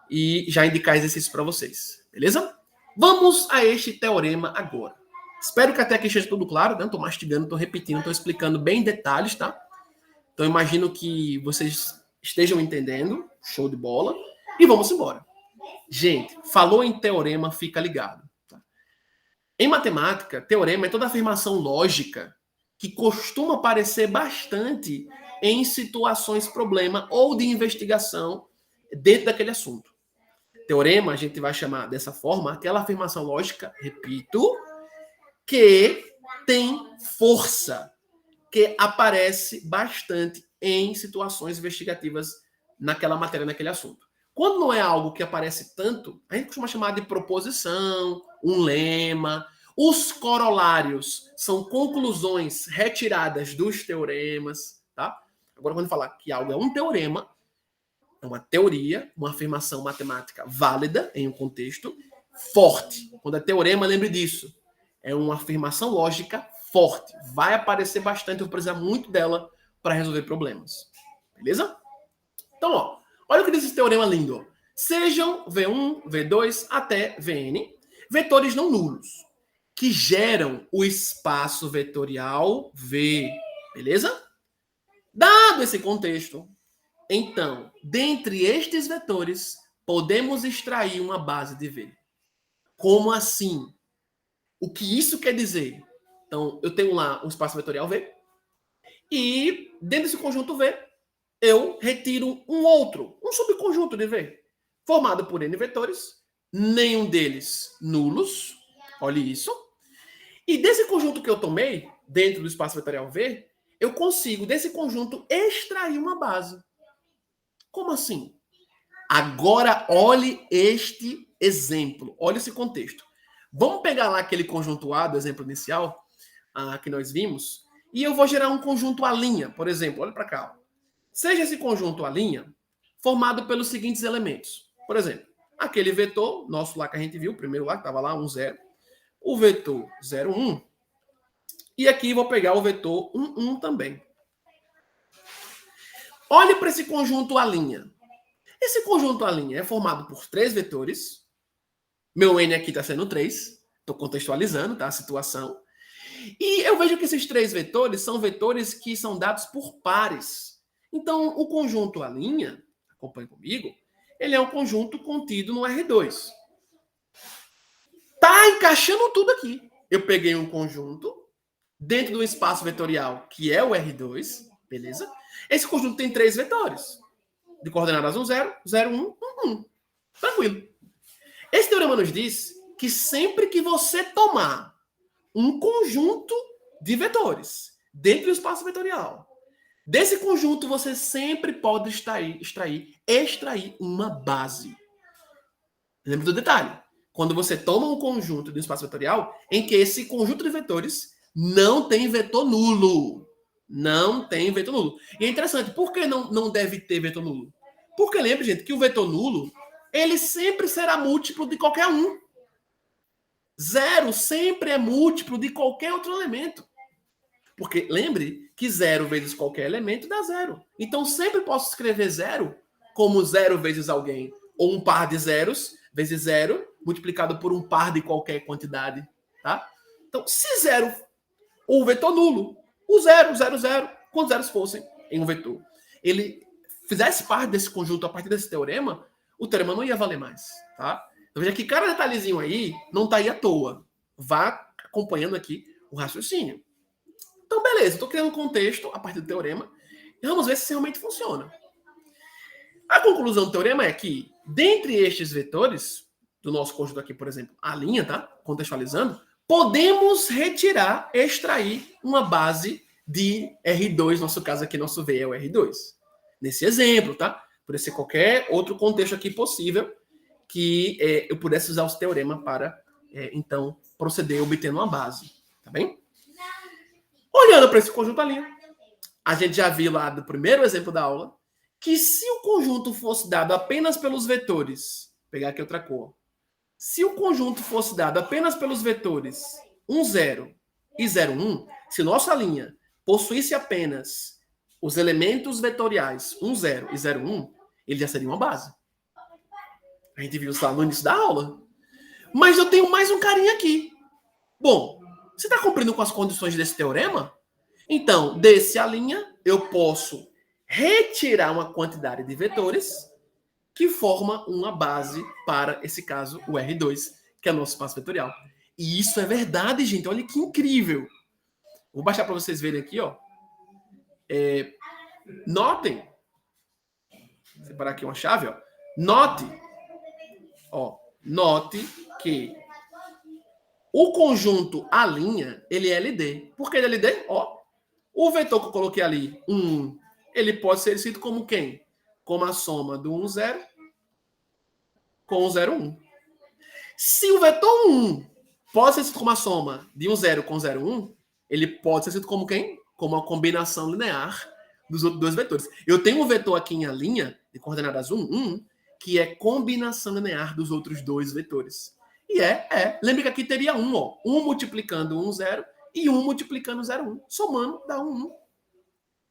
e já indicar exercícios para vocês, beleza? Vamos a este teorema agora. Espero que até aqui esteja tudo claro, né? Estou mastigando, estou repetindo, estou explicando bem em detalhes, tá? Então, imagino que vocês estejam entendendo. Show de bola. E vamos embora. Gente, falou em teorema, fica ligado. Tá? Em matemática, teorema é toda afirmação lógica que costuma aparecer bastante em situações problema ou de investigação dentro daquele assunto. Teorema, a gente vai chamar dessa forma, aquela afirmação lógica, repito, que tem força, que aparece bastante em situações investigativas naquela matéria, naquele assunto. Quando não é algo que aparece tanto, a gente costuma chamar de proposição, um lema. Os corolários são conclusões retiradas dos teoremas, tá? Agora, quando falar que algo é um teorema, é uma teoria, uma afirmação matemática válida em um contexto forte. Quando é teorema, lembre disso. É uma afirmação lógica forte. Vai aparecer bastante, eu vou precisar muito dela para resolver problemas. Beleza? Então, ó, olha o que diz esse teorema lindo. Ó. Sejam V1, V2 até Vn vetores não nulos. que geram o espaço vetorial V. Beleza? Dado esse contexto, então, dentre estes vetores, podemos extrair uma base de V. Como assim? O que isso quer dizer? Então, eu tenho lá um espaço vetorial V, e dentro desse conjunto V, eu retiro um subconjunto de V, formado por N vetores, nenhum deles nulos, olhe isso. E desse conjunto que eu tomei, dentro do espaço vetorial V, eu consigo, desse conjunto, extrair uma base. Como assim? Agora, olhe este exemplo, olhe esse contexto. Vamos pegar lá aquele conjunto A do exemplo inicial, que nós vimos, e eu vou gerar um conjunto A', por exemplo. Olha para cá. Seja esse conjunto A' formado pelos seguintes elementos. Por exemplo, aquele vetor nosso lá que a gente viu, o primeiro lá, que estava lá, 1, 0. O vetor 0, 1. E aqui vou pegar o vetor 1, 1 também. Olhe para esse conjunto A'. Esse conjunto A' é formado por 3 vetores. Meu N aqui está sendo 3. Estou contextualizando, tá, a situação. E eu vejo que esses 3 vetores são vetores que são dados por pares. Então, o conjunto A', acompanhe comigo, ele é um conjunto contido no R2. Tá encaixando tudo aqui. Eu peguei um conjunto dentro do espaço vetorial, que é o R2, beleza? Esse conjunto tem 3 vetores. De coordenadas 1, 0, 0, 1, 1, 1. Tranquilo. Esse teorema nos diz que sempre que você tomar um conjunto de vetores dentro do espaço vetorial, desse conjunto você sempre pode extrair uma base. Lembra do detalhe? Quando você toma um conjunto de um espaço vetorial em que esse conjunto de vetores não tem vetor nulo. Não tem vetor nulo. E é interessante, por que não deve ter vetor nulo? Porque lembre, gente, que o vetor nulo, ele sempre será múltiplo de qualquer um. 0 sempre é múltiplo de qualquer outro elemento. Porque lembre que 0 vezes qualquer elemento dá 0. Então sempre posso escrever 0 como 0 vezes alguém. Ou um par de zeros vezes 0 multiplicado por um par de qualquer quantidade. Tá? Então, se 0 o vetor nulo, o 0, 0, 0, quantos zeros fossem em um vetor, ele fizesse parte desse conjunto a partir desse teorema, o teorema não ia valer mais. Tá? Então veja que cada detalhezinho aí não está aí à toa. Vá acompanhando aqui o raciocínio. Então, beleza, estou criando um contexto a partir do teorema e vamos ver se realmente funciona. A conclusão do teorema é que, dentre estes vetores, do nosso conjunto aqui, por exemplo, a linha, tá? Contextualizando, podemos extrair uma base de R2, nosso caso aqui, nosso V é o R2. Nesse exemplo, tá? Poderia ser qualquer outro contexto aqui possível que eu pudesse usar esse teorema para, então, proceder obtendo uma base. Tá bem? Olhando para esse conjunto ali, a gente já viu lá do primeiro exemplo da aula que se o conjunto fosse dado apenas pelos vetores, vou pegar aqui outra cor, se o conjunto fosse dado apenas pelos vetores 1, 0 e 0, 1, se nossa linha possuísse apenas os elementos vetoriais 1, 0 e 0, 1, ele já seria uma base. A gente viu isso lá no início da aula. Mas eu tenho mais um carinha aqui. Bom, você está cumprindo com as condições desse teorema? Então, desse a linha, eu posso retirar uma quantidade de vetores que forma uma base para, esse caso, o R2, que é o nosso espaço vetorial. E isso é verdade, gente. Olha que incrível. Vou baixar para vocês verem aqui, ó. Notem. Vou separar aqui uma chave, ó. Note que o conjunto A', ele é LD. Por que ele é LD? Ó, o vetor que eu coloquei ali, 1, ele pode ser escrito como quem? Como a soma do 1, 0 com o 0, 1. Se o vetor 1 pode ser escrito como a soma de 1, 0 com 0, 1, ele pode ser escrito como quem? Como a combinação linear dos outros dois vetores. Eu tenho um vetor aqui em A' de coordenadas 1, 1, que é combinação linear dos outros dois vetores. E lembra que aqui teria 1, ó. 1 multiplicando 1, 0 e 1 multiplicando 0, 1. Somando dá 1, 1.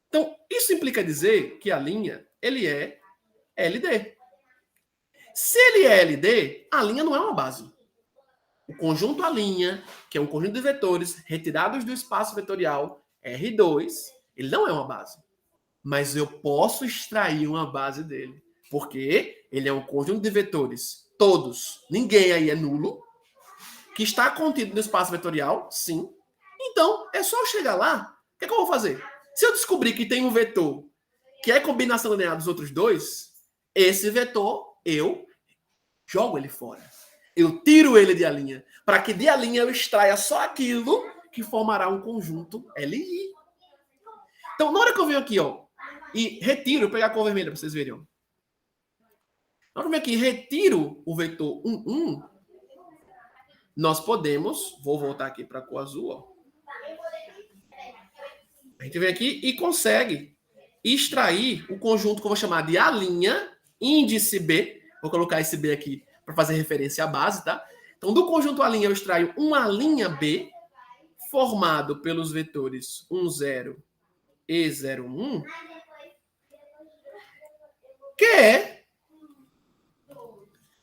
Então, isso implica dizer que a linha, ele é LD. Se ele é LD, a linha não é uma base. o conjunto A', que é um conjunto de vetores retirados do espaço vetorial R2, ele não é uma base. Mas eu posso extrair uma base dele. Porque ele é um conjunto de vetores, todos, ninguém aí é nulo, que está contido no espaço vetorial, sim. Então, é só eu chegar lá. O que é que eu vou fazer? Se eu descobrir que tem um vetor que é combinação linear dos outros dois, esse vetor, eu jogo ele fora. Eu tiro ele de A', para que de A' eu extraia só aquilo que formará um conjunto LI. Então, na hora que eu venho aqui, ó, e retiro, vou pegar a cor vermelha para vocês verem. Ó. Na hora que eu venho aqui e retiro o vetor 1, 1, nós podemos, vou voltar aqui para a cor azul, ó. A gente vem aqui e consegue extrair o conjunto que eu vou chamar de A', índice B. Vou colocar esse B aqui para fazer referência à base, tá? Então, do conjunto A' eu extraio uma linha B formado pelos vetores 1, 0 e 0, 1, que é...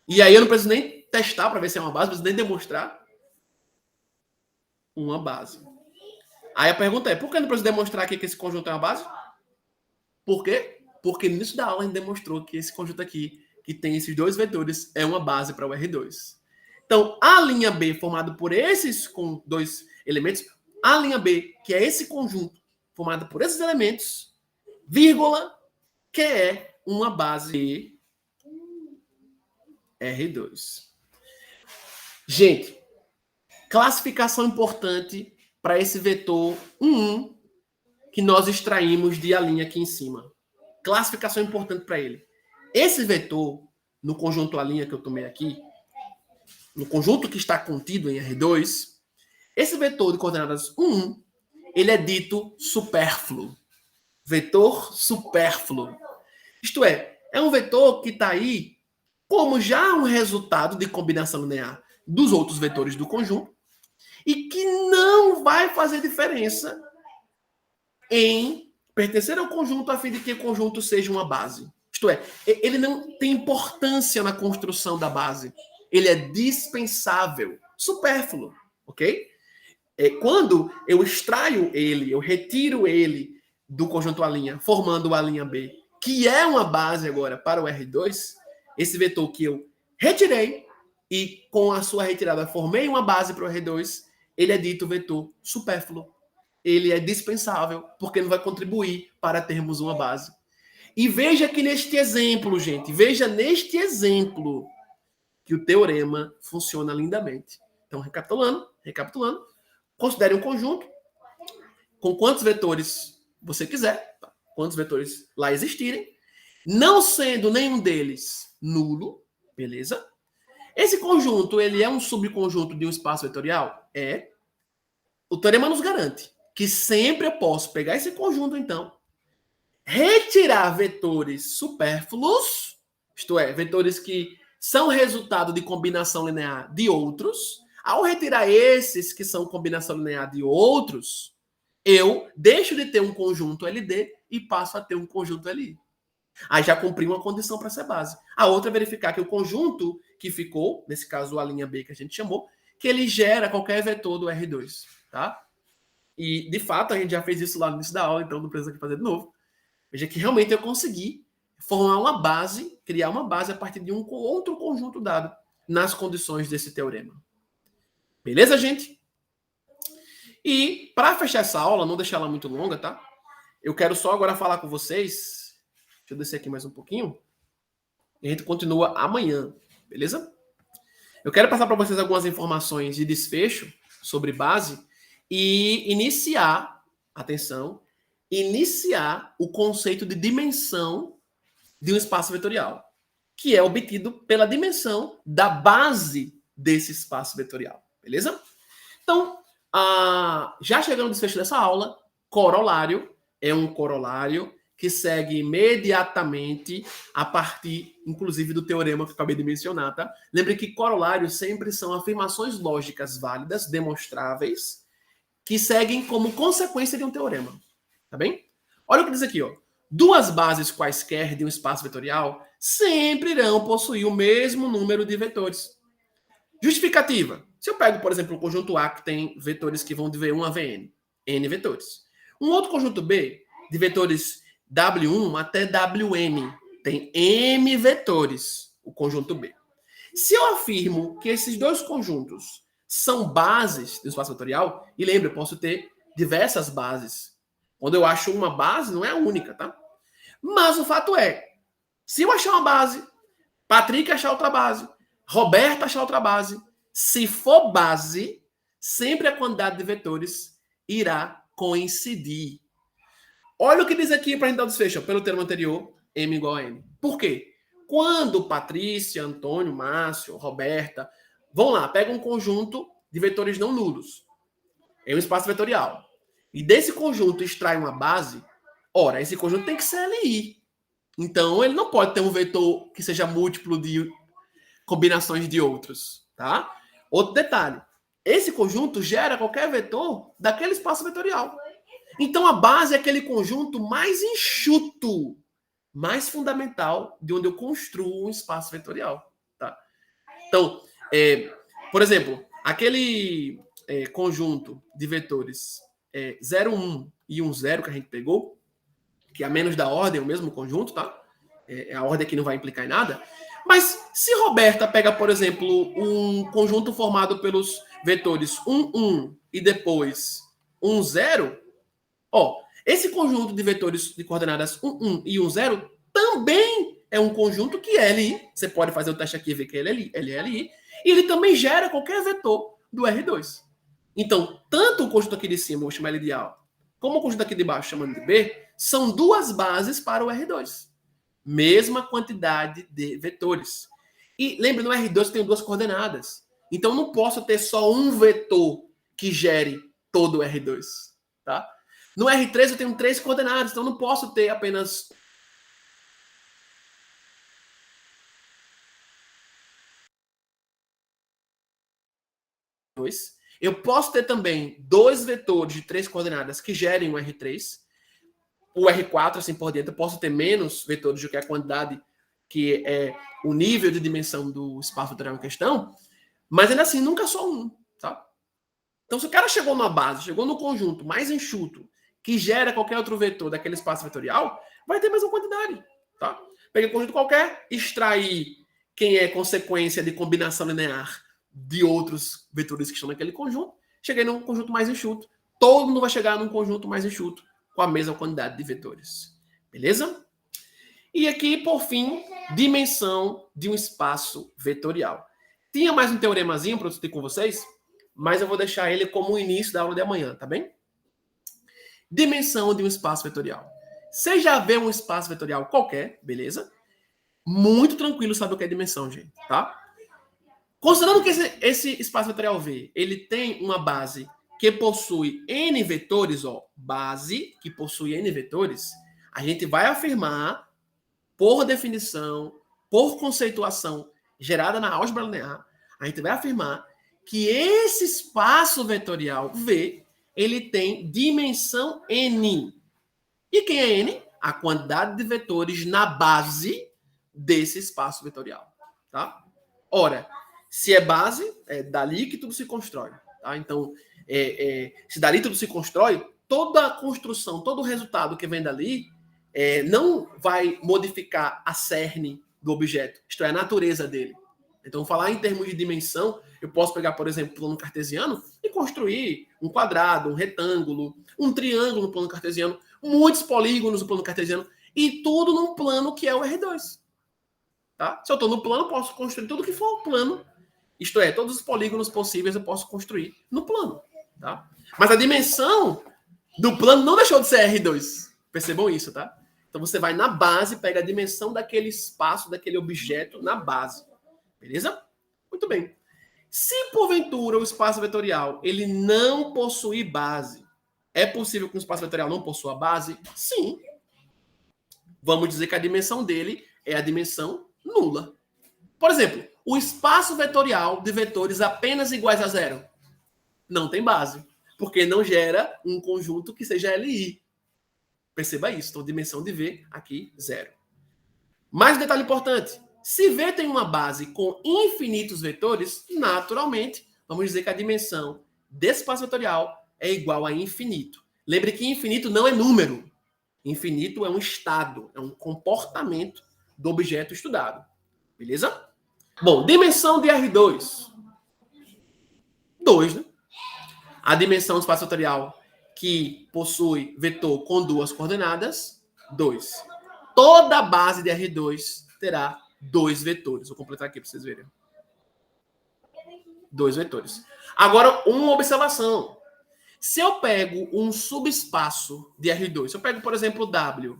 E aí eu não preciso nem testar para ver se é uma base, não preciso nem demonstrar uma base. Aí a pergunta é, por que não preciso demonstrar aqui que esse conjunto é uma base? Por quê? Porque no início da aula a gente demonstrou que esse conjunto aqui, que tem esses dois vetores, é uma base para o R2. Então, a linha B formado por esses dois elementos, a linha B, que é esse conjunto formado por esses elementos, vírgula, que é uma base R2. Gente, classificação importante para esse vetor 1 que nós extraímos de A' aqui em cima. Classificação importante para ele. Esse vetor, no conjunto A' que eu tomei aqui, no conjunto que está contido em R2, esse vetor de coordenadas 1, ele é dito supérfluo. Vetor supérfluo. Isto é um vetor que está aí como já um resultado de combinação linear dos outros vetores do conjunto e que não vai fazer diferença em pertencer ao conjunto a fim de que o conjunto seja uma base. Isto é, ele não tem importância na construção da base. Ele é dispensável, supérfluo, ok? Quando eu extraio ele, eu retiro ele do conjunto A', formando o A' B, que é uma base agora para o R2, esse vetor que eu retirei e com a sua retirada formei uma base para o R2, ele é dito vetor supérfluo. Ele é dispensável, porque não vai contribuir para termos uma base. E veja que neste exemplo, gente, veja neste exemplo que o teorema funciona lindamente. Então, recapitulando, considere um conjunto com quantos vetores você quiser, quantos vetores lá existirem, não sendo nenhum deles nulo, beleza? Esse conjunto, ele é um subconjunto de um espaço vetorial? É. O teorema nos garante que sempre eu posso pegar esse conjunto, então, retirar vetores supérfluos, isto é, vetores que são resultado de combinação linear de outros. Ao retirar esses que são combinação linear de outros, eu deixo de ter um conjunto LD e passo a ter um conjunto LI. Aí já cumpri uma condição para ser base. A outra é verificar que o conjunto que ficou, nesse caso a linha B que a gente chamou, que ele gera qualquer vetor do R2, tá? E, de fato, a gente já fez isso lá no início da aula, então não precisa fazer de novo. Veja que realmente eu consegui formar uma base, criar uma base a partir de um outro conjunto dado nas condições desse teorema. Beleza, gente? E, para fechar essa aula, não deixar ela muito longa, tá? Eu quero só agora falar com vocês. Deixa eu descer aqui mais um pouquinho. E a gente continua amanhã, beleza? Eu quero passar para vocês algumas informações de desfecho sobre base e iniciar, atenção, iniciar o conceito de dimensão de um espaço vetorial, que é obtido pela dimensão da base desse espaço vetorial, beleza? Então, já chegando no desfecho dessa aula, corolário é um corolário que segue imediatamente a partir, inclusive, do teorema que eu acabei de mencionar, tá? Lembre que corolários sempre são afirmações lógicas válidas, demonstráveis, que seguem como consequência de um teorema, tá bem? Olha o que diz aqui, ó. Duas bases quaisquer de um espaço vetorial sempre irão possuir o mesmo número de vetores. Justificativa. Se eu pego, por exemplo, o conjunto A, que tem vetores que vão de V1 a Vn, N vetores. Um outro conjunto B, de vetores W1 até Wn, tem M vetores, o conjunto B. Se eu afirmo que esses dois conjuntos são bases do espaço vetorial, e lembra, eu posso ter diversas bases. Quando eu acho uma base, não é a única, tá? Mas o fato é, se eu achar uma base, Patrick achar outra base, Roberto achar outra base, se for base, sempre a quantidade de vetores irá coincidir. Olha o que diz aqui para a gente dar o desfecho, pelo termo anterior, M igual a N. Por quê? Quando Patrícia, Antônio, Márcio, Roberta vão lá, pegam um conjunto de vetores não nulos, é um espaço vetorial, e desse conjunto extrai uma base, ora, esse conjunto tem que ser LI. Então, ele não pode ter um vetor que seja múltiplo de combinações de outros, tá? Outro detalhe, esse conjunto gera qualquer vetor daquele espaço vetorial. Então, a base é aquele conjunto mais enxuto, mais fundamental de onde eu construo um espaço vetorial, tá? Então, por exemplo, aquele conjunto de vetores 0, 1 e 1, 0 que a gente pegou, que a menos da ordem é o mesmo conjunto, tá? A ordem aqui não vai implicar em nada. Mas se Roberta pega, por exemplo, um conjunto formado pelos vetores 1, 1 e depois 1, 0, esse conjunto de vetores de coordenadas 1, 1 e 1, 0 também é um conjunto que é LI. Você pode fazer o teste aqui e ver que ele é LI. E ele também gera qualquer vetor do R2. Então, tanto o conjunto aqui de cima, vou chamar ele de A, como o conjunto aqui de baixo, chamando de B, são duas bases para o R2. Mesma quantidade de vetores. E lembre, no R2 tem duas coordenadas. Então, não posso ter só um vetor que gere todo o R2. Tá? No R3 eu tenho 3 coordenadas, então não posso ter apenas dois. Eu posso ter também 2 vetores de 3 coordenadas que gerem o R3. O R4, assim por diante, eu posso ter menos vetores do que a quantidade que é o nível de dimensão do espaço vetorial em questão, mas ainda assim, nunca só um, tá? Então, se o cara chegou numa base, chegou no conjunto mais enxuto, que gera qualquer outro vetor daquele espaço vetorial, vai ter a mesma quantidade, tá? Pega um conjunto qualquer, extrair quem é consequência de combinação linear de outros vetores que estão naquele conjunto, cheguei num conjunto mais enxuto. Todo mundo vai chegar num conjunto mais enxuto com a mesma quantidade de vetores. Beleza? E aqui, por fim, dimensão de um espaço vetorial. Tinha mais um teoremazinho para eu discutir com vocês, mas eu vou deixar ele como o início da aula de amanhã, tá bem? Dimensão de um espaço vetorial. Você já vê um espaço vetorial qualquer, beleza? Muito tranquilo saber o que é dimensão, gente, tá? Considerando que esse espaço vetorial V, ele tem uma base que possui N vetores, base que possui N vetores, a gente vai afirmar, por definição, por conceituação gerada na álgebra linear, a gente vai afirmar que esse espaço vetorial V, ele tem dimensão N. E quem é N? A quantidade de vetores na base desse espaço vetorial, tá? Ora, se é base, é dali que tudo se constrói, tá? Então, se dali tudo se constrói, toda a construção, todo o resultado que vem dali não vai modificar a cerne do objeto, isto é, a natureza dele. Então, falar em termos de dimensão, eu posso pegar, por exemplo, o plano cartesiano e construir um quadrado, um retângulo, um triângulo no plano cartesiano, muitos polígonos no plano cartesiano, e tudo num plano que é o R2. Tá? Se eu estou no plano, posso construir tudo que for o plano. Isto é, todos os polígonos possíveis eu posso construir no plano. Tá? Mas a dimensão do plano não deixou de ser R2. Percebam isso, tá? Então você vai na base, pega a dimensão daquele espaço, daquele objeto na base. Beleza? Muito bem. Se porventura o espaço vetorial ele não possuir base, é possível que um espaço vetorial não possua base? Sim. Vamos dizer que a dimensão dele é a dimensão nula. Por exemplo, o espaço vetorial de vetores apenas iguais a zero não tem base, porque não gera um conjunto que seja LI. Perceba isso. Então, dimensão de V aqui, zero. Mais um detalhe importante. Se V tem uma base com infinitos vetores, naturalmente, vamos dizer que a dimensão desse espaço vetorial é igual a infinito. Lembre que infinito não é número. Infinito é um estado, é um comportamento do objeto estudado. Beleza? Bom, dimensão de R2. 2, né? A dimensão do espaço vetorial que possui vetor com duas coordenadas, 2. Toda a base de R2 terá 2 vetores. Vou completar aqui para vocês verem. 2 vetores. Agora, uma observação. Se eu pego um subespaço de R2, se eu pego, por exemplo, W,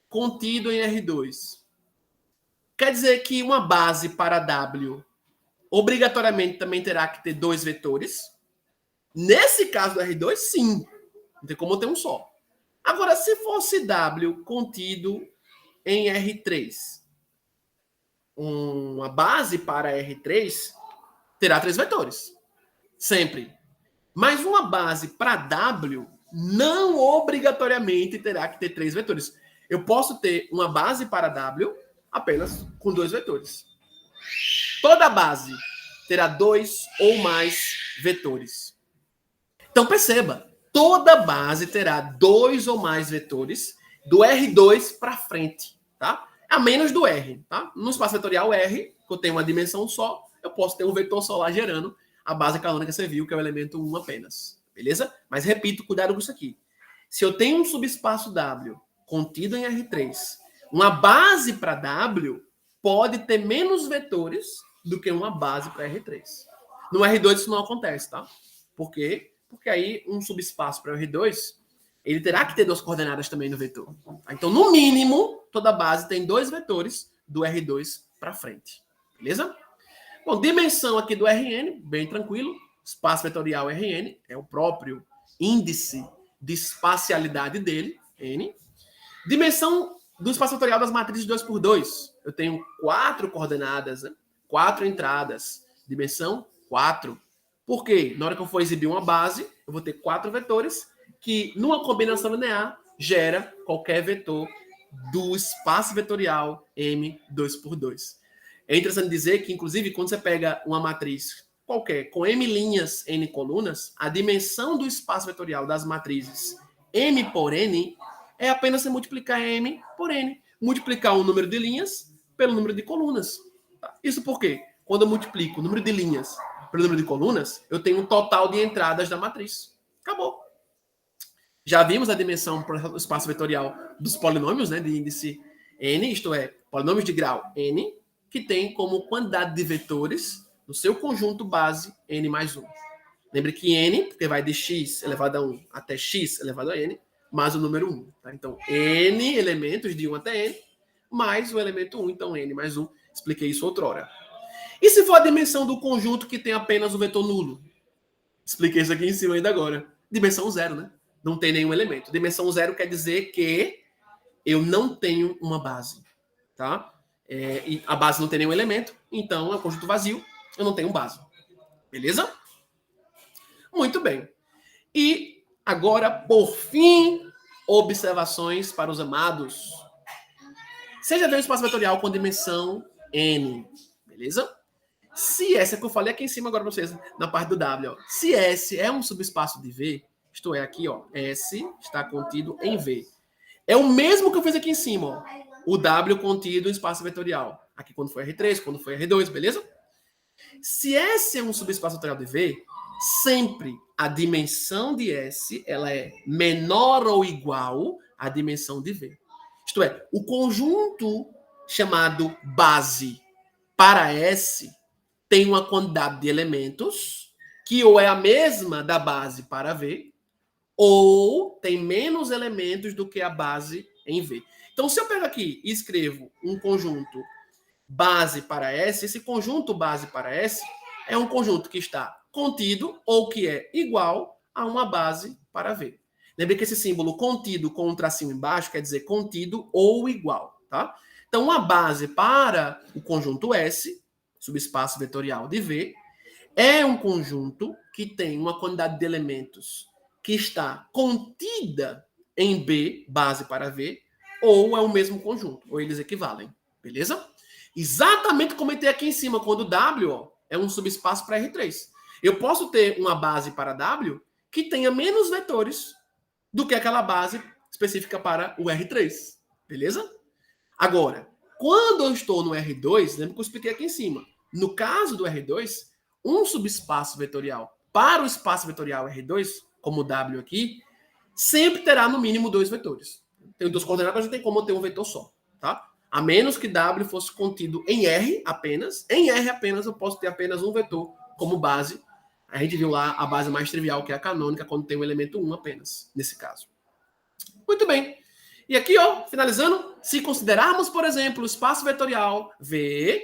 contido em R2, quer dizer que uma base para W obrigatoriamente também terá que ter 2 vetores? Nesse caso do R2, sim. Não tem como ter um só. Agora, se fosse W contido em R3, uma base para R3 terá 3 vetores. Sempre. Mas uma base para W não obrigatoriamente terá que ter 3 vetores. Eu posso ter uma base para W apenas com 2 vetores. Toda base terá 2 ou mais vetores. Então perceba, toda base terá 2 ou mais vetores do R2 para frente, tá? A menos do R, tá? No espaço vetorial R, que eu tenho uma dimensão só, eu posso ter um vetor só lá gerando a base canônica que você viu, que é o elemento 1 apenas. Beleza? Mas repito, cuidado com isso aqui. Se eu tenho um subespaço W contido em R3, uma base para W pode ter menos vetores do que uma base para R3. No R2 isso não acontece, tá? Por quê? Porque aí um subespaço para o R2, ele terá que ter 2 coordenadas também no vetor. Então, no mínimo, toda base tem 2 vetores do R2 para frente. Beleza? Bom, dimensão aqui do Rn, bem tranquilo. Espaço vetorial Rn é o próprio índice de espacialidade dele, N. Dimensão do espaço vetorial das matrizes 2x2. Eu tenho 4 coordenadas, né? 4 entradas. Dimensão 4. Por quê? Na hora que eu for exibir uma base, eu vou ter 4 vetores que, numa combinação linear, gera qualquer vetor do espaço vetorial M 2x2. É interessante dizer que, inclusive, quando você pega uma matriz qualquer com M linhas, N colunas, a dimensão do espaço vetorial das matrizes M por N é apenas você multiplicar M por N. Multiplicar o número de linhas pelo número de colunas. Isso por quê? Quando eu multiplico o número de linhas pelo número de colunas, eu tenho um total de entradas da matriz. Acabou. Já vimos a dimensão para o espaço vetorial dos polinômios, né, de índice N, isto é, polinômios de grau N, que tem como quantidade de vetores no seu conjunto base N mais 1. Lembre que N, porque vai de x elevado a 1 até x elevado a N, mais o número 1. Tá? Então, N elementos de 1 até N, mais o elemento 1, então N mais 1. Expliquei isso outrora. E se for a dimensão do conjunto que tem apenas o vetor nulo? Expliquei isso aqui em cima ainda agora. Dimensão 0, né? Não tem nenhum elemento. Dimensão 0 quer dizer que eu não tenho uma base. Tá? E a base não tem nenhum elemento, então é um conjunto vazio, eu não tenho base. Beleza? Muito bem. E agora, por fim, observações para os amados. Você já deu um espaço vetorial com dimensão N. Beleza? Se S, é que eu falei aqui em cima agora para vocês, na parte do W, ó. Se S é um subespaço de V, isto é, aqui, ó, S está contido em V. É o mesmo que eu fiz aqui em cima, ó. O W contido em espaço vetorial. Aqui quando foi R3, quando foi R2, beleza? Se S é um subespaço vetorial de V, sempre a dimensão de S ela é menor ou igual à dimensão de V. Isto é, o conjunto chamado base para S tem uma quantidade de elementos que ou é a mesma da base para V, ou tem menos elementos do que a base em V. Então, se eu pego aqui e escrevo um conjunto base para S, esse conjunto base para S é um conjunto que está contido ou que é igual a uma base para V. Lembre que esse símbolo contido com um tracinho embaixo quer dizer contido ou igual, tá? Então, uma base para o conjunto S, subespaço vetorial de V, é um conjunto que tem uma quantidade de elementos que está contida em B, base para V, ou é o mesmo conjunto, ou eles equivalem, beleza? Exatamente como eu comentei aqui em cima, quando W ó, é um subespaço para R3. Eu posso ter uma base para W que tenha menos vetores do que aquela base específica para o R3. Beleza? Agora, quando eu estou no R2, lembra que eu expliquei aqui em cima. No caso do R2, um subespaço vetorial para o espaço vetorial R2, como W aqui, sempre terá no mínimo 2 vetores. Tem 2 coordenadas, não tem como eu ter um vetor só, tá? A menos que W fosse contido em R apenas. Em R apenas eu posso ter apenas um vetor como base. A gente viu lá a base mais trivial, que é a canônica, quando tem o elemento 1 apenas, nesse caso. Muito bem. E aqui, ó, finalizando, se considerarmos, por exemplo, o espaço vetorial V,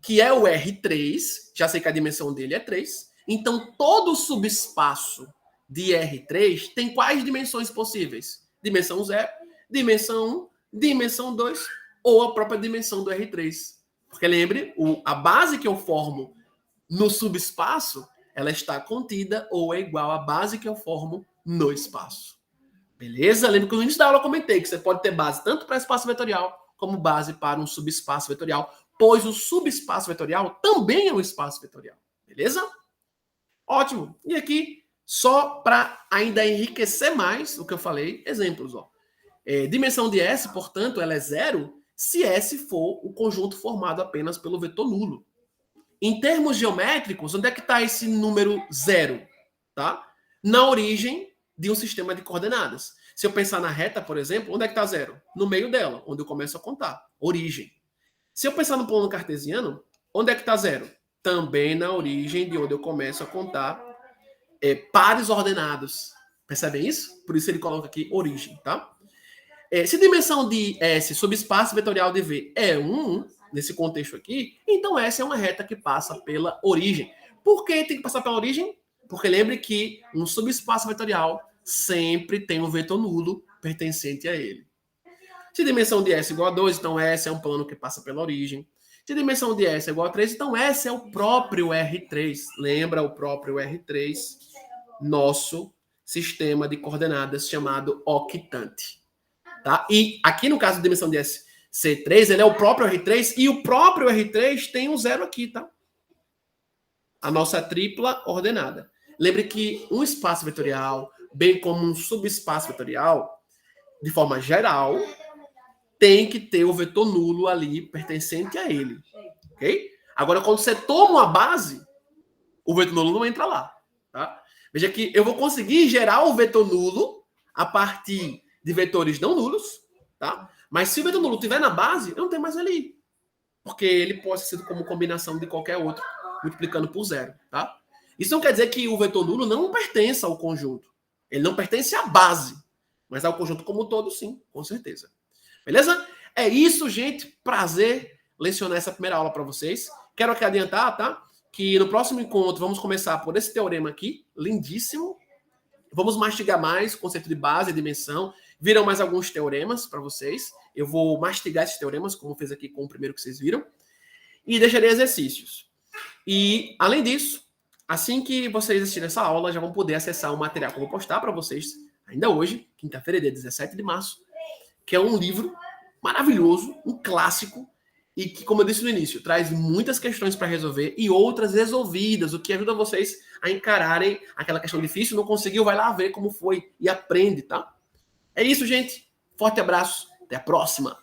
que é o R3, já sei que a dimensão dele é 3, então todo subespaço de R3 tem quais dimensões possíveis? Dimensão 0, dimensão 1, dimensão 2 ou a própria dimensão do R3. Porque lembre, a base que eu formo no subespaço, ela está contida ou é igual à base que eu formo no espaço. Beleza? Lembra que no início da aula eu comentei que você pode ter base tanto para espaço vetorial como base para um subespaço vetorial, pois o subespaço vetorial também é um espaço vetorial. Beleza? Ótimo. E aqui, só para ainda enriquecer mais o que eu falei, exemplos. Ó. Dimensão de S, portanto, ela é 0 se S for o conjunto formado apenas pelo vetor nulo. Em termos geométricos, onde é que está esse número 0? Tá? Na origem de um sistema de coordenadas. Se eu pensar na reta, por exemplo, onde é que está 0? No meio dela, onde eu começo a contar. Origem. Se eu pensar no plano cartesiano, onde é que está 0? Também na origem de onde eu começo a contar pares ordenados. Percebem isso? Por isso ele coloca aqui origem, tá? Se a dimensão de S sobre espaço vetorial de V é 1, nesse contexto aqui, então S é uma reta que passa pela origem. Por que tem que passar pela origem? Porque lembre que um subespaço vetorial sempre tem um vetor nulo pertencente a ele. Se a dimensão de S é igual a 2, então S é um plano que passa pela origem. Se a dimensão de S é igual a 3, então S é o próprio R3. Lembra o próprio R3? Nosso sistema de coordenadas chamado octante. Tá? E aqui no caso da dimensão de S ser 3, ele é o próprio R3, e o próprio R3 tem um 0 aqui, tá? A nossa tripla ordenada. Lembre que um espaço vetorial, bem como um subespaço vetorial, de forma geral, tem que ter o vetor nulo ali pertencente a ele. Ok? Agora, quando você toma uma base, o vetor nulo não entra lá. Tá? Veja que eu vou conseguir gerar o vetor nulo a partir de vetores não nulos, tá? Mas se o vetor nulo estiver na base, eu não tenho mais ali. Porque ele pode ser como combinação de qualquer outro, multiplicando por 0, tá? Isso não quer dizer que o vetor nulo não pertença ao conjunto. Ele não pertence à base, mas ao conjunto como um todo, sim, com certeza. Beleza? É isso, gente. Prazer lecionar essa primeira aula para vocês. Quero aqui adiantar, tá? Que no próximo encontro vamos começar por esse teorema aqui, lindíssimo. Vamos mastigar mais o conceito de base e dimensão. Viram mais alguns teoremas para vocês. Eu vou mastigar esses teoremas, como fiz aqui com o primeiro que vocês viram. E deixarei exercícios. E, além disso, assim que vocês assistirem essa aula, já vão poder acessar o material que eu vou postar para vocês ainda hoje, quinta-feira, dia 17 de março, que é um livro maravilhoso, um clássico, e que, como eu disse no início, traz muitas questões para resolver e outras resolvidas, o que ajuda vocês a encararem aquela questão difícil, não conseguiu, vai lá ver como foi e aprende, tá? É isso, gente. Forte abraço. Até a próxima.